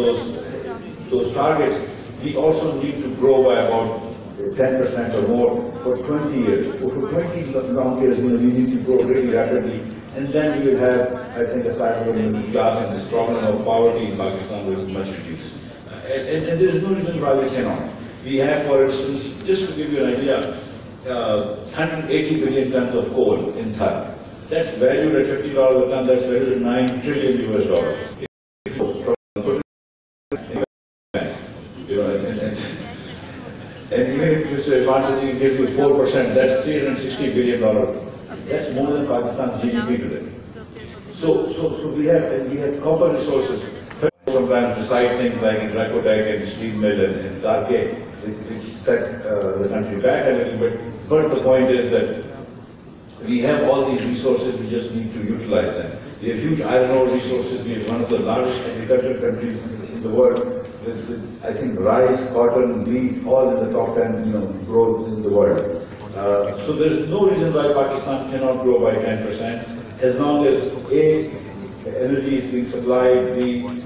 Speaker 9: those targets, we also need to grow by about 10% or more for 20 years. So for 20 long years, we need to grow really rapidly. And then we will have, I think, a sizable middle class, and this problem of poverty in Pakistan will be much reduced. And there is no reason why we cannot. We have, for instance, just to give you an idea, 180 billion tons of coal in Thar. That's valued at $50 a ton, that's valued at $9 trillion US. And even if you say Pakistan gives you 4%, that's $360 billion. That's more than Pakistan's GDP today. So we have copper resources. Sometimes decide things like in Rakotec and steel mill and Darke, which set the country back a little bit. But the point is that we have all these resources, we just need to utilize them. We have huge iron ore resources, we are one of the largest agricultural countries in the world, with I think rice, cotton, wheat, all in the top 10 growth in the world. So there is no reason why Pakistan cannot grow by 10%, as long as A, energy is being supplied, B,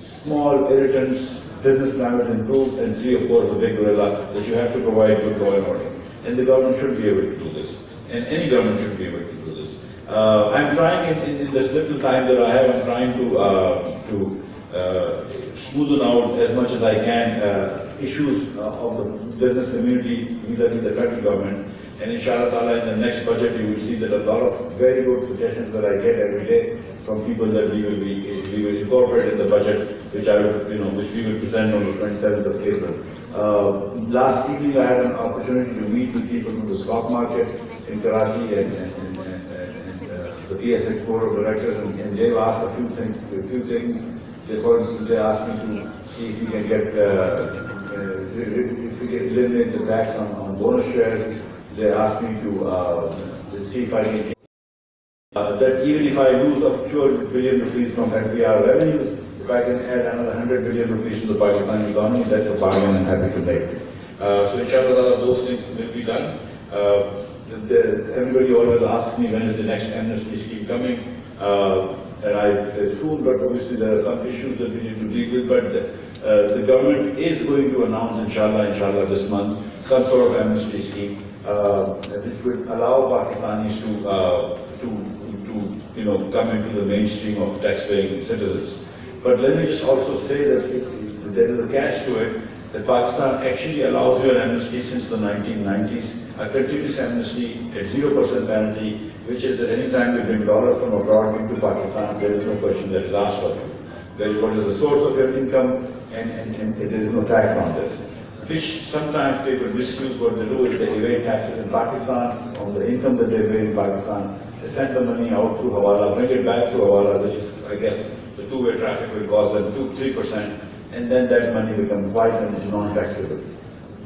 Speaker 9: small irritants, business climate improved, and C, of course, the big gorilla, that you have to provide good law and order. And the government should be able to do this. And any government should be able to do this. I'm trying in this little time that I have, I'm trying to smoothen out as much as I can issues of the business community vis-a-vis the federal government. And inshallah ta'ala, in the next budget, you will see that a lot of very good suggestions that I get every day from people that we will incorporate in the budget, which which we will present on the 27th of April. Last evening, I had an opportunity to meet with people from the stock market in Karachi and the PSX board of directors, and they've asked a few things. For instance, they asked me to see if we can get eliminate the tax on bonus shares. They asked me to see if I can that even if I lose a few billion rupees from FBR revenues, if I can add another 100 billion rupees to the Pakistani economy, that's a bargain I'm happy to make. So inshallah, those things will be done. Everybody always asks me when is the next amnesty scheme coming, and I say soon, but obviously there are some issues that we need to deal with, but the government is going to announce inshallah this month, some sort of amnesty scheme, which would allow Pakistanis to come into the mainstream of tax-paying citizens. But let me just also say that there is a catch to it, that Pakistan actually allows you an amnesty since the 1990s, a continuous amnesty at 0% penalty, which is that any time you bring dollars from abroad into Pakistan, there is no question that is asked of you. There is what is the source of your income, and there is no tax on this. Which sometimes people misuse. What they do is they evade taxes in Pakistan on the income that they made in Pakistan. They send the money out through Hawala, bring it back through Hawala, which is, I guess, the two-way traffic will cost them 2-3%, and then that money becomes white and non-taxable.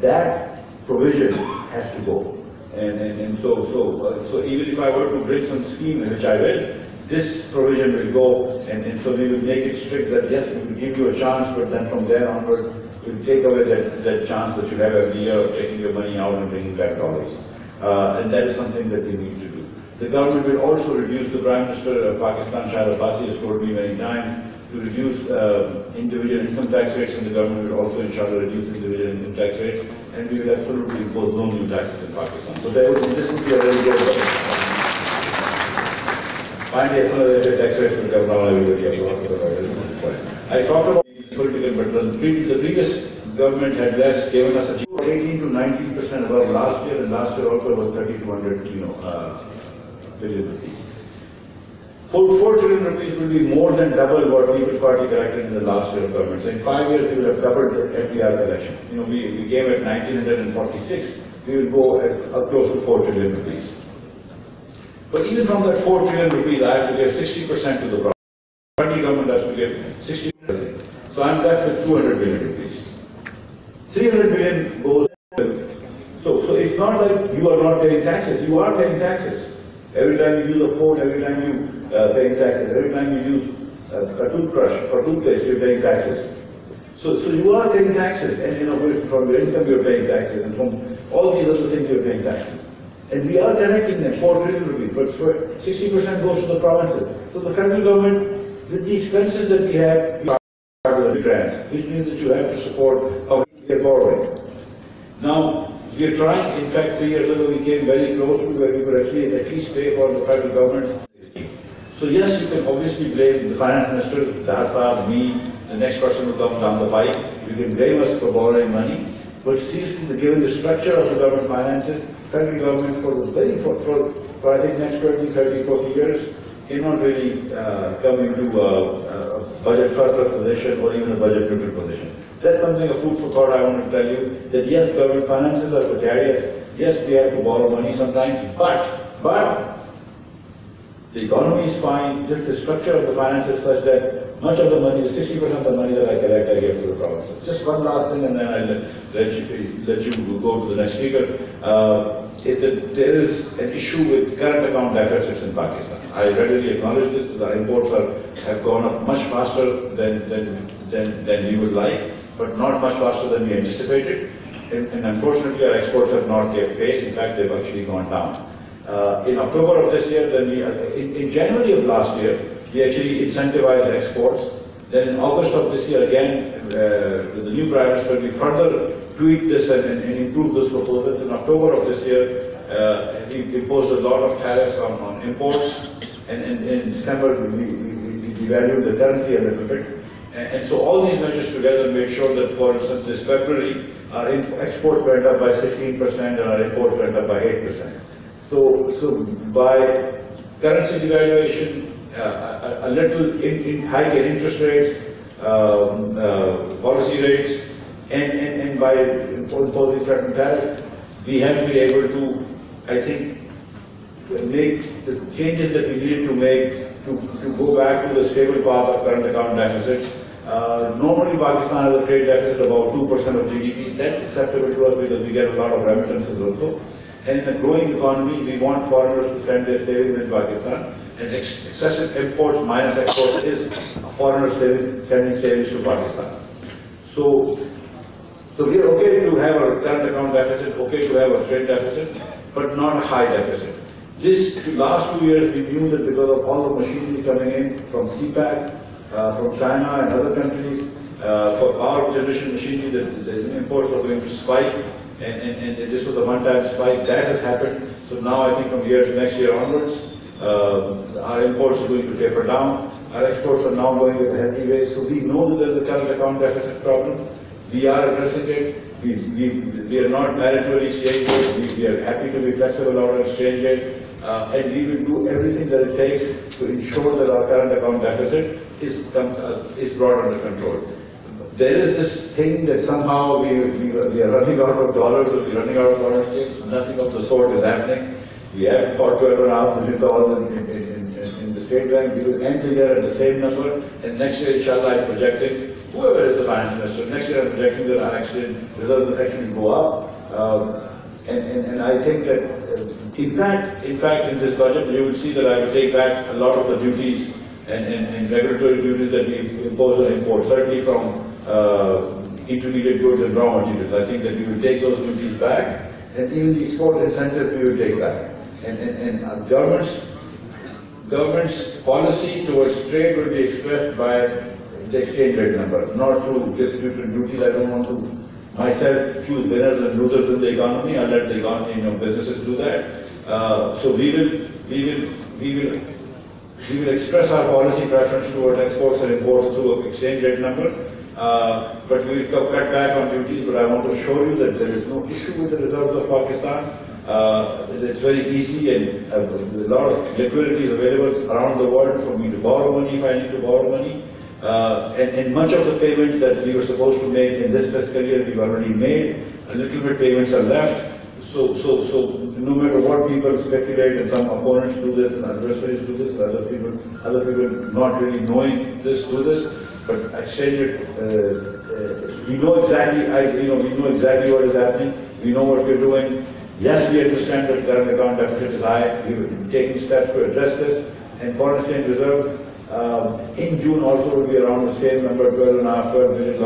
Speaker 9: That provision has to go. And so even if I were to bring some scheme, which I will, this provision will go, and so we will make it strict that yes, we will give you a chance, but then from there onwards, we will take away that chance that you have every year of taking your money out and bringing back dollars. And that is something that we need to do. The government will also reduce, the Prime Minister of Pakistan, Shahid Abbasi, has told me many times, to reduce individual income tax rates, and the government will also inshallah reduce individual income tax rates, and we will absolutely impose no new taxes in Pakistan. So this would be a very good finally, as soon as the tax rates will come down, everybody will. I talked about political, but the previous government had given us a 18 to 19% above last year, and last year also was 3,200 billion rupees. 4 trillion rupees will be more than double what People's Party collected in the last year of government. So in 5 years we will have doubled the FDR collection. We came at 1946, we will go at close to 4 trillion rupees. But even from that 4 trillion rupees, I have to give 60% to the party government has to give 60%. So I'm left with 200 billion rupees. 300 billion goes. So it's not like you are not paying taxes. You are paying taxes. Every time you use a phone, every time you pay taxes. Every time you use a toothbrush or toothpaste, you're paying taxes. So you are paying taxes, and from your income you're paying taxes, and from all these other things you're paying taxes. And we are connecting them, 4 trillion rupees, but 60% goes to the provinces. So the federal government, with the expenses that we have, grants, which means that you have to support public borrowing. Now, we are trying, in fact 3 years ago we came very close to where we could actually at least pay for the federal government. So yes, you can obviously blame the finance minister, Dahasa, me, the next person who comes down the pike. You can blame us for borrowing money, but seriously, given the structure of the government finances, federal government for I think next 20, 30, 40 years cannot really come into a budget surplus position or even a budget neutral position. That's something, a food for thought I want to tell you, that yes, government finances are precarious, yes, we have to borrow money sometimes, but the economy is fine, just the structure of the finances is such that much of the money, 60% of the money that I collect, I give to the provinces. Just one last thing and then I'll let you go to the next speaker, is that there is an issue with current account deficits in Pakistan. I readily acknowledge this, that our imports have gone up much faster than we would like, but not much faster than we anticipated. And unfortunately, our exports have not kept pace. In fact, they've actually gone down. In October of this year, then in January of last year, we actually incentivized exports. Then in August of this year, again, with the new Prime Minister, we further tweaked this and improved this proposal. In October of this year, we imposed a lot of tariffs on imports, and in December, we devalued the currency a little bit. And so all these measures together made sure that, for instance, this February, our exports went up by 16% and our imports went up by 8%. So by currency devaluation, a little hike in interest rates, policy rates, and by imposing certain tariffs, we have been able to, I think, make the changes that we needed to make to go back to the stable path of current account deficits. Normally Pakistan has a trade deficit of about 2% of GDP. That's acceptable to us because we get a lot of remittances also. And in a growing economy, we want foreigners to send their savings in Pakistan. And excessive imports minus exports is foreigners sending savings to Pakistan. So we are okay to have a current account deficit, okay to have a trade deficit, but not a high deficit. This last 2 years, we knew that because of all the machinery coming in from CPAC, from China and other countries, for power generation machinery, the imports were going to spike. And this was a one-time spike. That has happened. So now I think from here to next year onwards, our imports are going to taper down. Our exports are now going in a healthy way. So we know that there is a current account deficit problem. We are addressing it. We are not married to an exchange rate. We are happy to be flexible on our exchange rate. And we will do everything that it takes to ensure that our current account deficit is brought under control. There is this thing that somehow we are running out of dollars or we're running out of foreign exchange. Nothing of the sort is happening. We have about $12.5 million in the state bank. We will end the year at the same number. And next year, inshallah, I'm projecting, whoever is the finance minister, next year I'm projecting that our reserves will actually go up. And I think that, in fact, in this budget, you will see that I will take back a lot of the duties and regulatory duties that we impose on imports, certainly from intermediate goods and raw materials. I think that we will take those duties back, and even the export incentives we will take back. And government's policy towards trade will be expressed by the exchange rate number, not through distribution duties. I don't want to myself choose winners and losers in the economy. I'll let the economy, businesses do that. So we will express our policy preference towards exports and imports through an exchange rate number. But we will cut back on duties. But I want to show you that there is no issue with the reserves of Pakistan. It's very easy, and a lot of liquidity is available around the world for me to borrow money if I need to borrow money. And much of the payments that we were supposed to make in this fiscal year, we've already made. A little bit payments are left. So no matter what people speculate, and some opponents do this, and adversaries do this, and other people not really knowing this do this, but exchange it. We know exactly. We know exactly what is happening. We know what we're doing. Yes, we understand that current account deficit is high. We've taken steps to address this, and foreign exchange reserves In June also will be around the same number, $12.5 billion,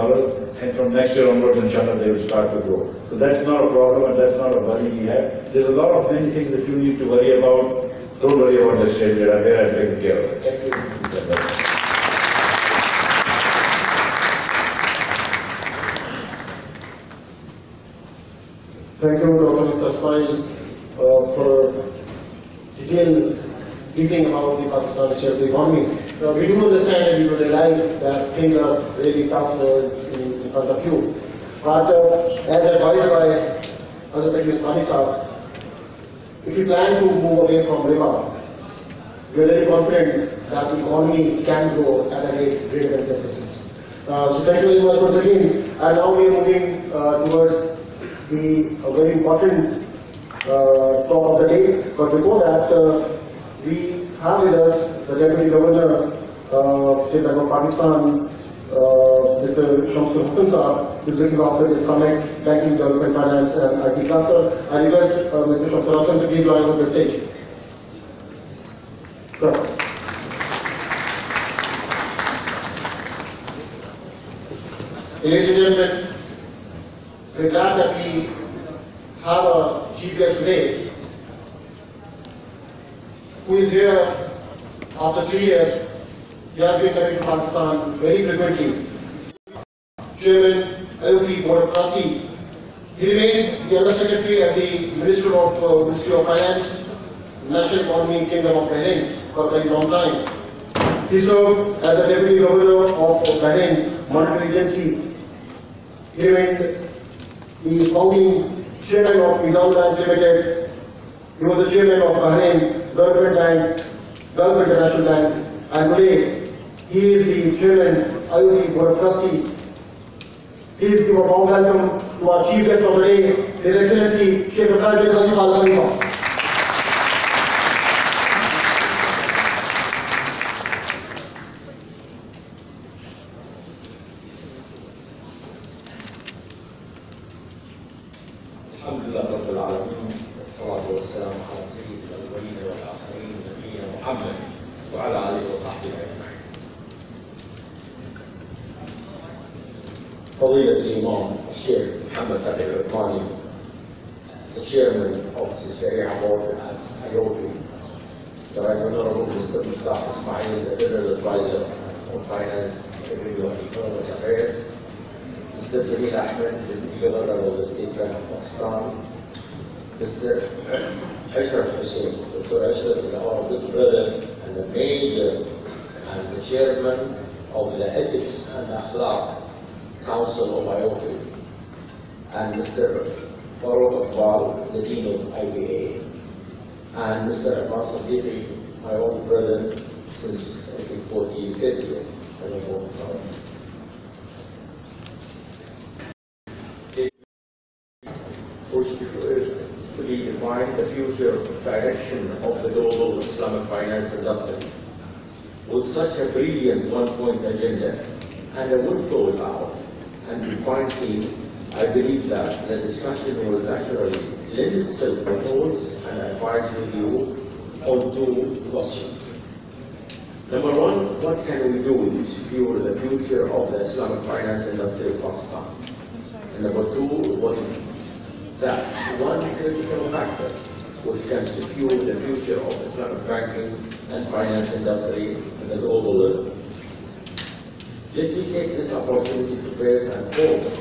Speaker 9: and from next year onwards, inshallah, they will start to grow. So that's not a problem, and that's not a worry we have. There's a lot of many things that you need to worry about. Don't worry about the state, they are there and taken care of it. Thank you.
Speaker 1: Thank you, Dr. Tasmail, for detailed briefing about the Pakistan state of the economy. We do understand and we do realize that things are really tough in front of you. But as advised by Hazrat Usmani Sahab, if you plan to move away from riba, we are very confident that the economy can grow at a rate greater than 10%. So thank you very much once again. And now we are moving towards the very important talk of the day. But before that, we have with us the Deputy Governor, State Bank of Pakistan, Mr. Shamsul Hassan Sahab, who is looking after Islamic Banking, Development, Finance and IT cluster. I request Mr. Shamsul Hassan to please join us on the stage. Sir. Ladies and gentlemen, we're glad that we have a chief guest today who is here after 3 years. He has been coming to Pakistan very frequently. Chairman, IOP Board of Trustee. He remained the Under Secretary at the Ministry of Finance, National Economy, Kingdom of Bahrain for a very long time. He served as the Deputy Governor of Bahrain Monetary Agency. He remained the founding Chairman of Meezan Bank Limited. He was the Chairman of Bahrain Development Bank, Gulf International Bank, and today he is the Chairman, IOP Board of Trustee. Please give a warm welcome to our chief guest of the day, His Excellency Sheikh Dr. bin Khalif Al Khalifa.
Speaker 10: The Chairman of the Sharia Board at IOP, the Right Honorable Mr. Muftah Ismail, the General Advisor on Finance, Revenue and Economic Affairs, Mr. Jamil Ahmed, Deputy Governor of the State Bank of Pakistan, Mr. Ashraf Hussain. Dr. Ashraf is our good brother and the major and the Chairman of the Ethics and Akhlaq Council of IOP, and Mr. Farooq Iqbal, the Dean of IBA, and Mr. Abbas Siddiqui, my own brother since I think 40, 30 years. I don't know, sorry. Which fully define the future direction of the global Islamic finance industry. With such a brilliant one-point agenda and a well thought out and refined theme, I believe that the discussion will naturally lend itself to thoughts and advice with you on two questions. Number one, what can we do to secure the future of the Islamic finance industry of Pakistan? And number two, what is that one critical factor which can secure the future of Islamic banking and finance industry at the global level? Let me take this opportunity to first and foremost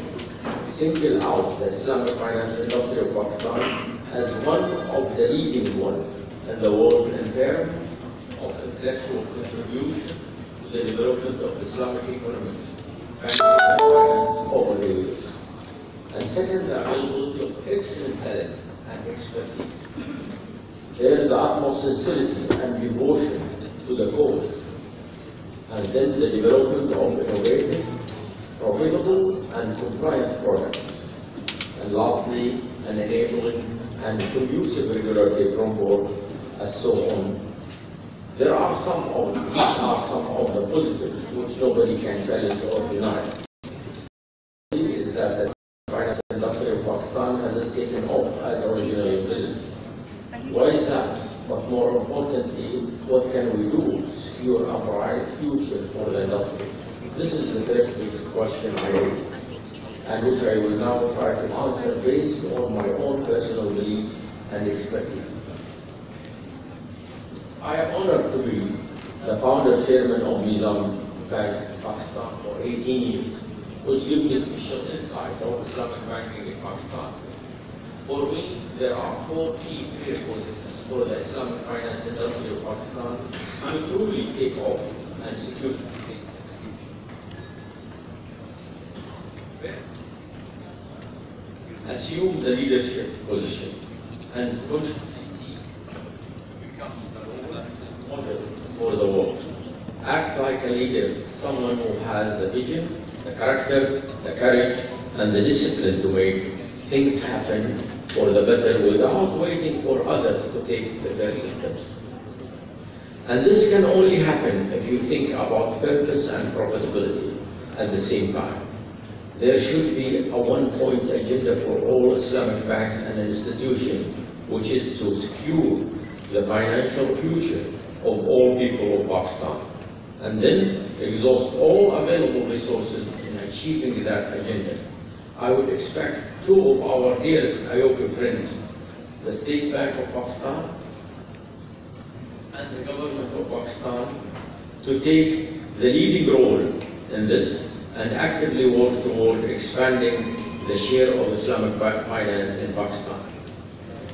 Speaker 10: single out the Islamic finance industry of Pakistan as one of the leading ones in the world in terms of intellectual contribution to the development of Islamic economics, banking and finance over the years. And second, the availability of excellent talent and expertise. Then the utmost sincerity and devotion to the cause. And then the development of innovative, profitable and compliant products. And lastly, an enabling and conducive regulatory framework, and so on. These are some of the positives which nobody can challenge or deny. Is that the finance industry of Pakistan hasn't taken off as originally envisioned. Why is that? But more importantly, what can we do to secure secure a bright future for the industry? This is the first basic question I raised, and which I will now try to answer based on my own personal beliefs and expertise. I am honored to be the founder chairman of Meezan Bank Pakistan for 18 years, which gives me special insight of Islamic banking in Pakistan. For me, there are 4 key prerequisites for the Islamic finance industry of Pakistan to truly take off and secure its place. First, assume the leadership position and consciously seek to become the role model for the world. Act like a leader, someone who has the vision, the character, the courage, and the discipline to make things happen for the better without waiting for others to take the first steps. And this can only happen if you think about purpose and profitability at the same time. There should be a one-point agenda for all Islamic banks and institutions, which is to secure the financial future of all people of Pakistan, and then exhaust all available resources in achieving that agenda. I would expect 2 of our dearest IOFI friends, the State Bank of Pakistan and the government of Pakistan, to take the leading role in this and actively work toward expanding the share of Islamic finance in Pakistan.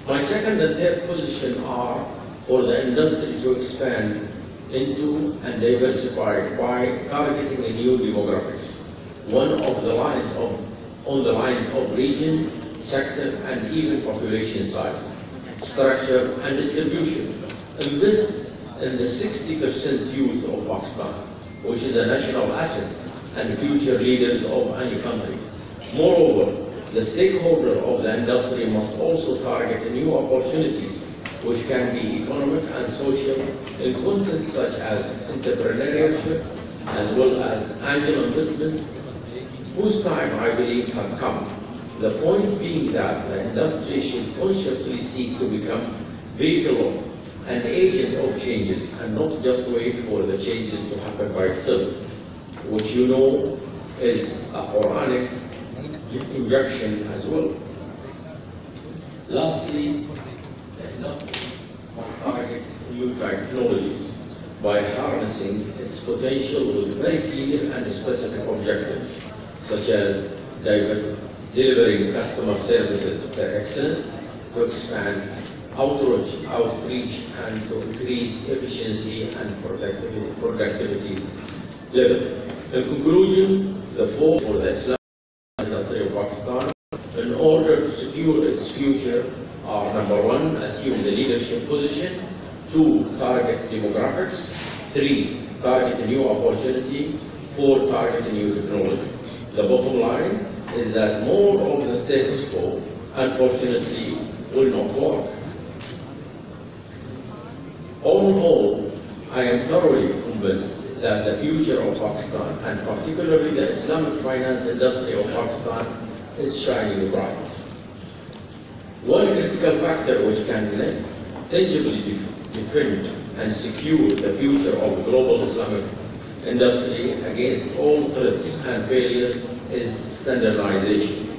Speaker 10: My second and third position are for the industry to expand into and diversify by targeting a new demographics. One of the lines on the lines of region, sector, and even population size, structure, and distribution. Invest in the 60% youth of Pakistan, which is a national asset and future leaders of any country. Moreover, the stakeholder of the industry must also target new opportunities which can be economic and social in content such as entrepreneurship as well as angel investment, whose time I believe have come. The point being that the industry should consciously seek to become vehicle and agent of changes and not just wait for the changes to happen by itself, which you know is a Quranic injunction as well. Lastly, the industry must target new technologies by harnessing its potential with very clear and specific objectives, such as delivering customer services of their excellence, to expand outreach and to increase efficiency and productivity level. In conclusion, the 4 for the Islamic industry of Pakistan, in order to secure its future, are: number 1, assume the leadership position; 2, target demographics; 3, target a new opportunity; 4, target a new technology. The bottom line is that more of the status quo, unfortunately, will not work. All in all, I am thoroughly convinced that the future of Pakistan, and particularly the Islamic finance industry of Pakistan, is shining bright. One critical factor which can tangibly defend and secure the future of global Islamic industry against all threats and failures is standardization,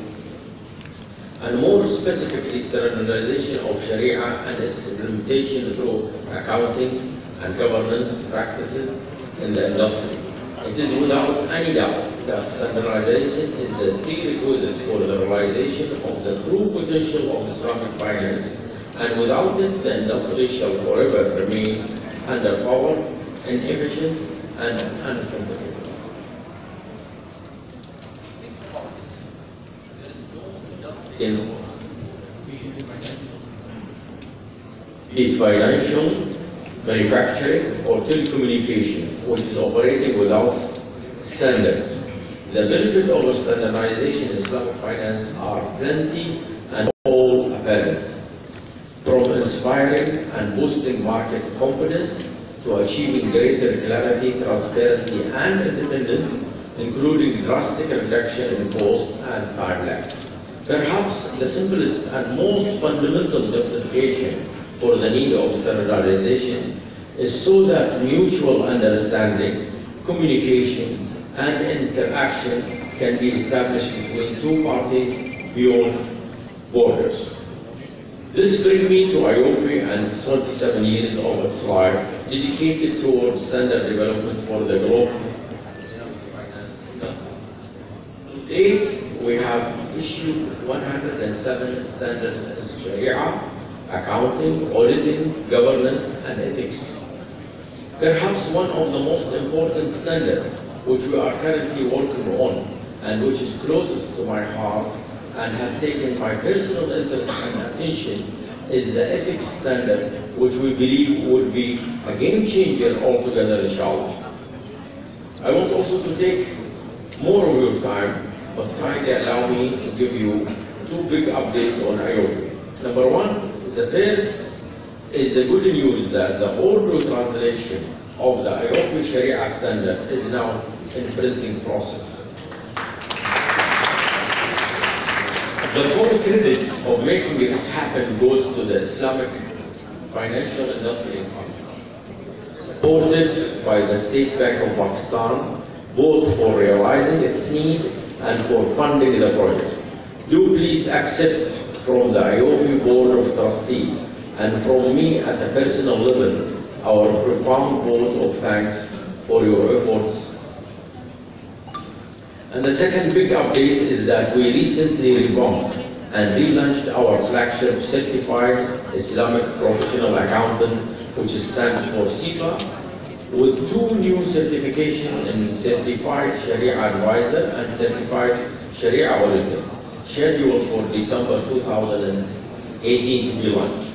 Speaker 10: and more specifically standardization of Sharia and its implementation through accounting and governance practices in the industry. It is without any doubt that standardization is the prerequisite for the realization of the true potential of Islamic finance, and without it the industry shall forever remain underpowered, inefficient, and uncompetitive. In be it financial, manufacturing, or telecommunication, which is operating without standards. The benefit of standardization in Islamic finance are plenty and all apparent, from inspiring and boosting market confidence to achieving greater clarity, transparency, and independence, including drastic reduction in cost and time lag. Perhaps the simplest and most fundamental justification for the need of standardization is so that mutual understanding, communication, and interaction can be established between two parties beyond borders. This brings me to IOFI and its 27 years of its life dedicated towards standard development for the global finance industry. To date, we have issued 107 standards in Sharia, accounting, auditing, governance, and ethics. Perhaps one of the most important standards which we are currently working on and which is closest to my heart and has taken my personal interest and attention is the ethics standard, which we believe would be a game changer altogether, inshallah. I want also to take more of your time, but kindly allow me to give you two big updates on IOFI. Number one, the first is the good news that the audio translation of the IOFI Sharia standard is now in printing process. The full credit of making this happen goes to the Islamic Financial Industry supported by the State Bank of Pakistan, both for realizing its need and for funding the project. Do please accept from the IOFI Board of Trustees and from me at a personal level our profound vote of thanks for your efforts. And the second big update is that we recently revamped and relaunched our flagship Certified Islamic Professional Accountant, which stands for CIPA, with two new certifications in Certified Sharia Advisor and Certified Sharia Auditor, scheduled for December 2018 to be launched.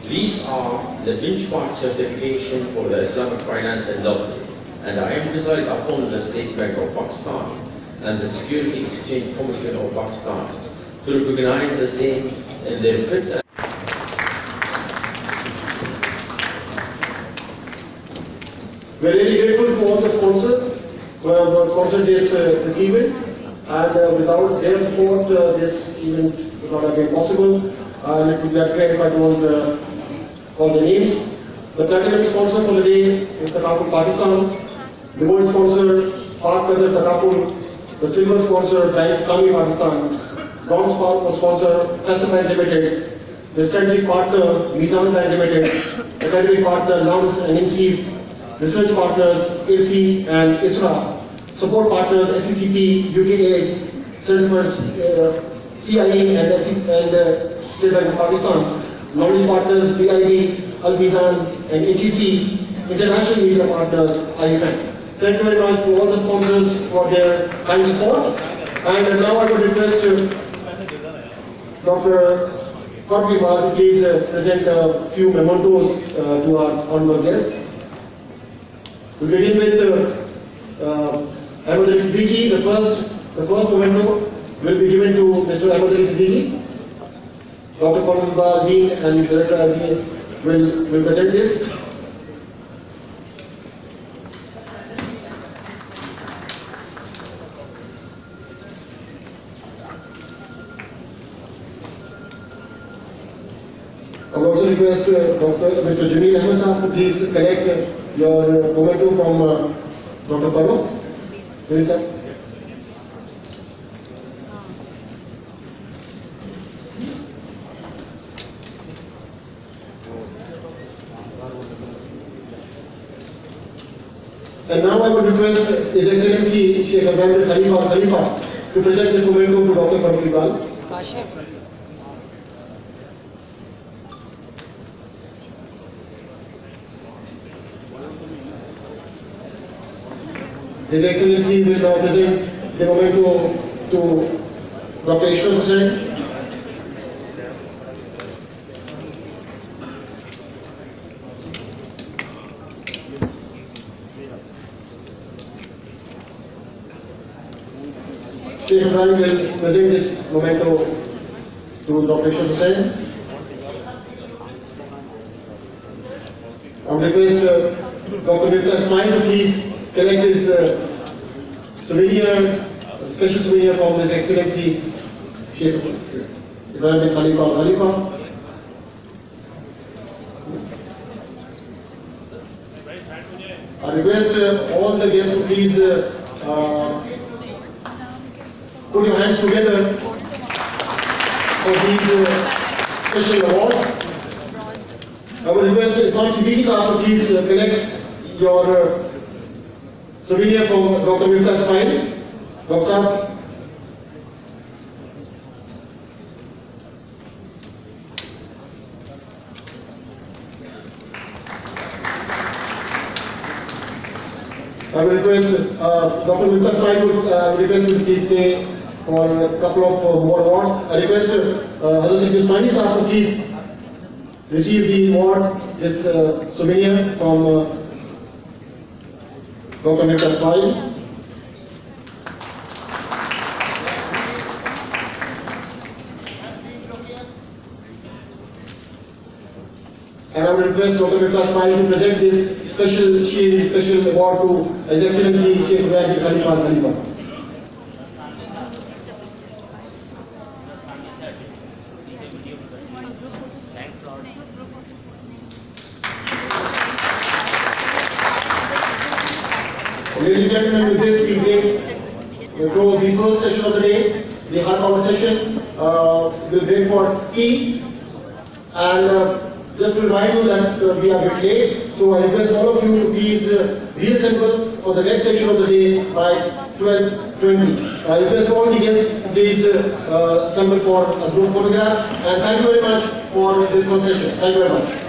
Speaker 10: These are the benchmark certification for the Islamic finance industry, and I emphasize upon the State Bank of Pakistan and the Security Exchange Commission of Pakistan to recognize the same in their fit.
Speaker 1: We are really grateful to all the sponsors who have sponsored this event, and without their support, this event would not have been possible. And it would be unfair if I don't call the names. The platinum sponsor for the day is Takaful Pakistan. The gold sponsor, Park Qadar Takaful. The silver sponsor, Bank Islami Pakistan. Bronze sponsor, Faisal Bank Limited. The strategic partner, Meezan Bank Limited. Academic partner, LUMS and INSEEF. Research partners, IRTI and ISRA. Support partners, SECP, UKAID, Centers, CIA and State Bank of Pakistan. Knowledge partners, BIB, Meezan and HEC. International media partners, IFM. Thank you very much to all the sponsors for their kind support. And now I would request Dr. Farbi Bal to please present a few mementos to our honorable guest. We begin with Ahmad Ali Siddiqui. The first memento will be given to Mr. Ahmad Ali Siddiqui. Dr. Farbi Bal, Dean and Director IBA will present this. I will also request Mr. Jameel Ahmed Sahab to please collect your memento from Dr. Farooq. Jameel sir. And now I would request His Excellency Sheikh Ibrahim Khalifa to present this memento to Dr. Farooq Iqbal. His Excellency will now present the memento to Dr. Ishwar Hussain. Sheikh Ibrahim will present this memento to Dr. Ishwar Hussain. I would request Dr. Miftah Ismail to please collect his souvenir, special souvenir from His Excellency Sheikh Ibrahim bin Khalifa Al Khalifa. I request all the guests to please put your hands together for these special awards. I would request Imam Siddiqui Sahab to please collect your souvenir from Dr. WIFF18. Dr. Sahab. I will request Dr. WIFF18 to request you to please stay for a couple of more awards. I request Hazrat Usmani Sahab to please receive the award, this souvenir from Dr. WIFF18. And I will request Dr. WIFF18 to present this special award to His Excellency Sheikh Ibrahim Khalifa Al Khalifa. Ladies and gentlemen, with this we close the first session of the day, the high-power session. We'll break for tea, and just to remind you that we are a bit late, so I request all of you to please reassemble for the next session of the day by 12:20. I request all the guests to please assemble for a group photograph, and thank you very much for this first session. Thank you very much.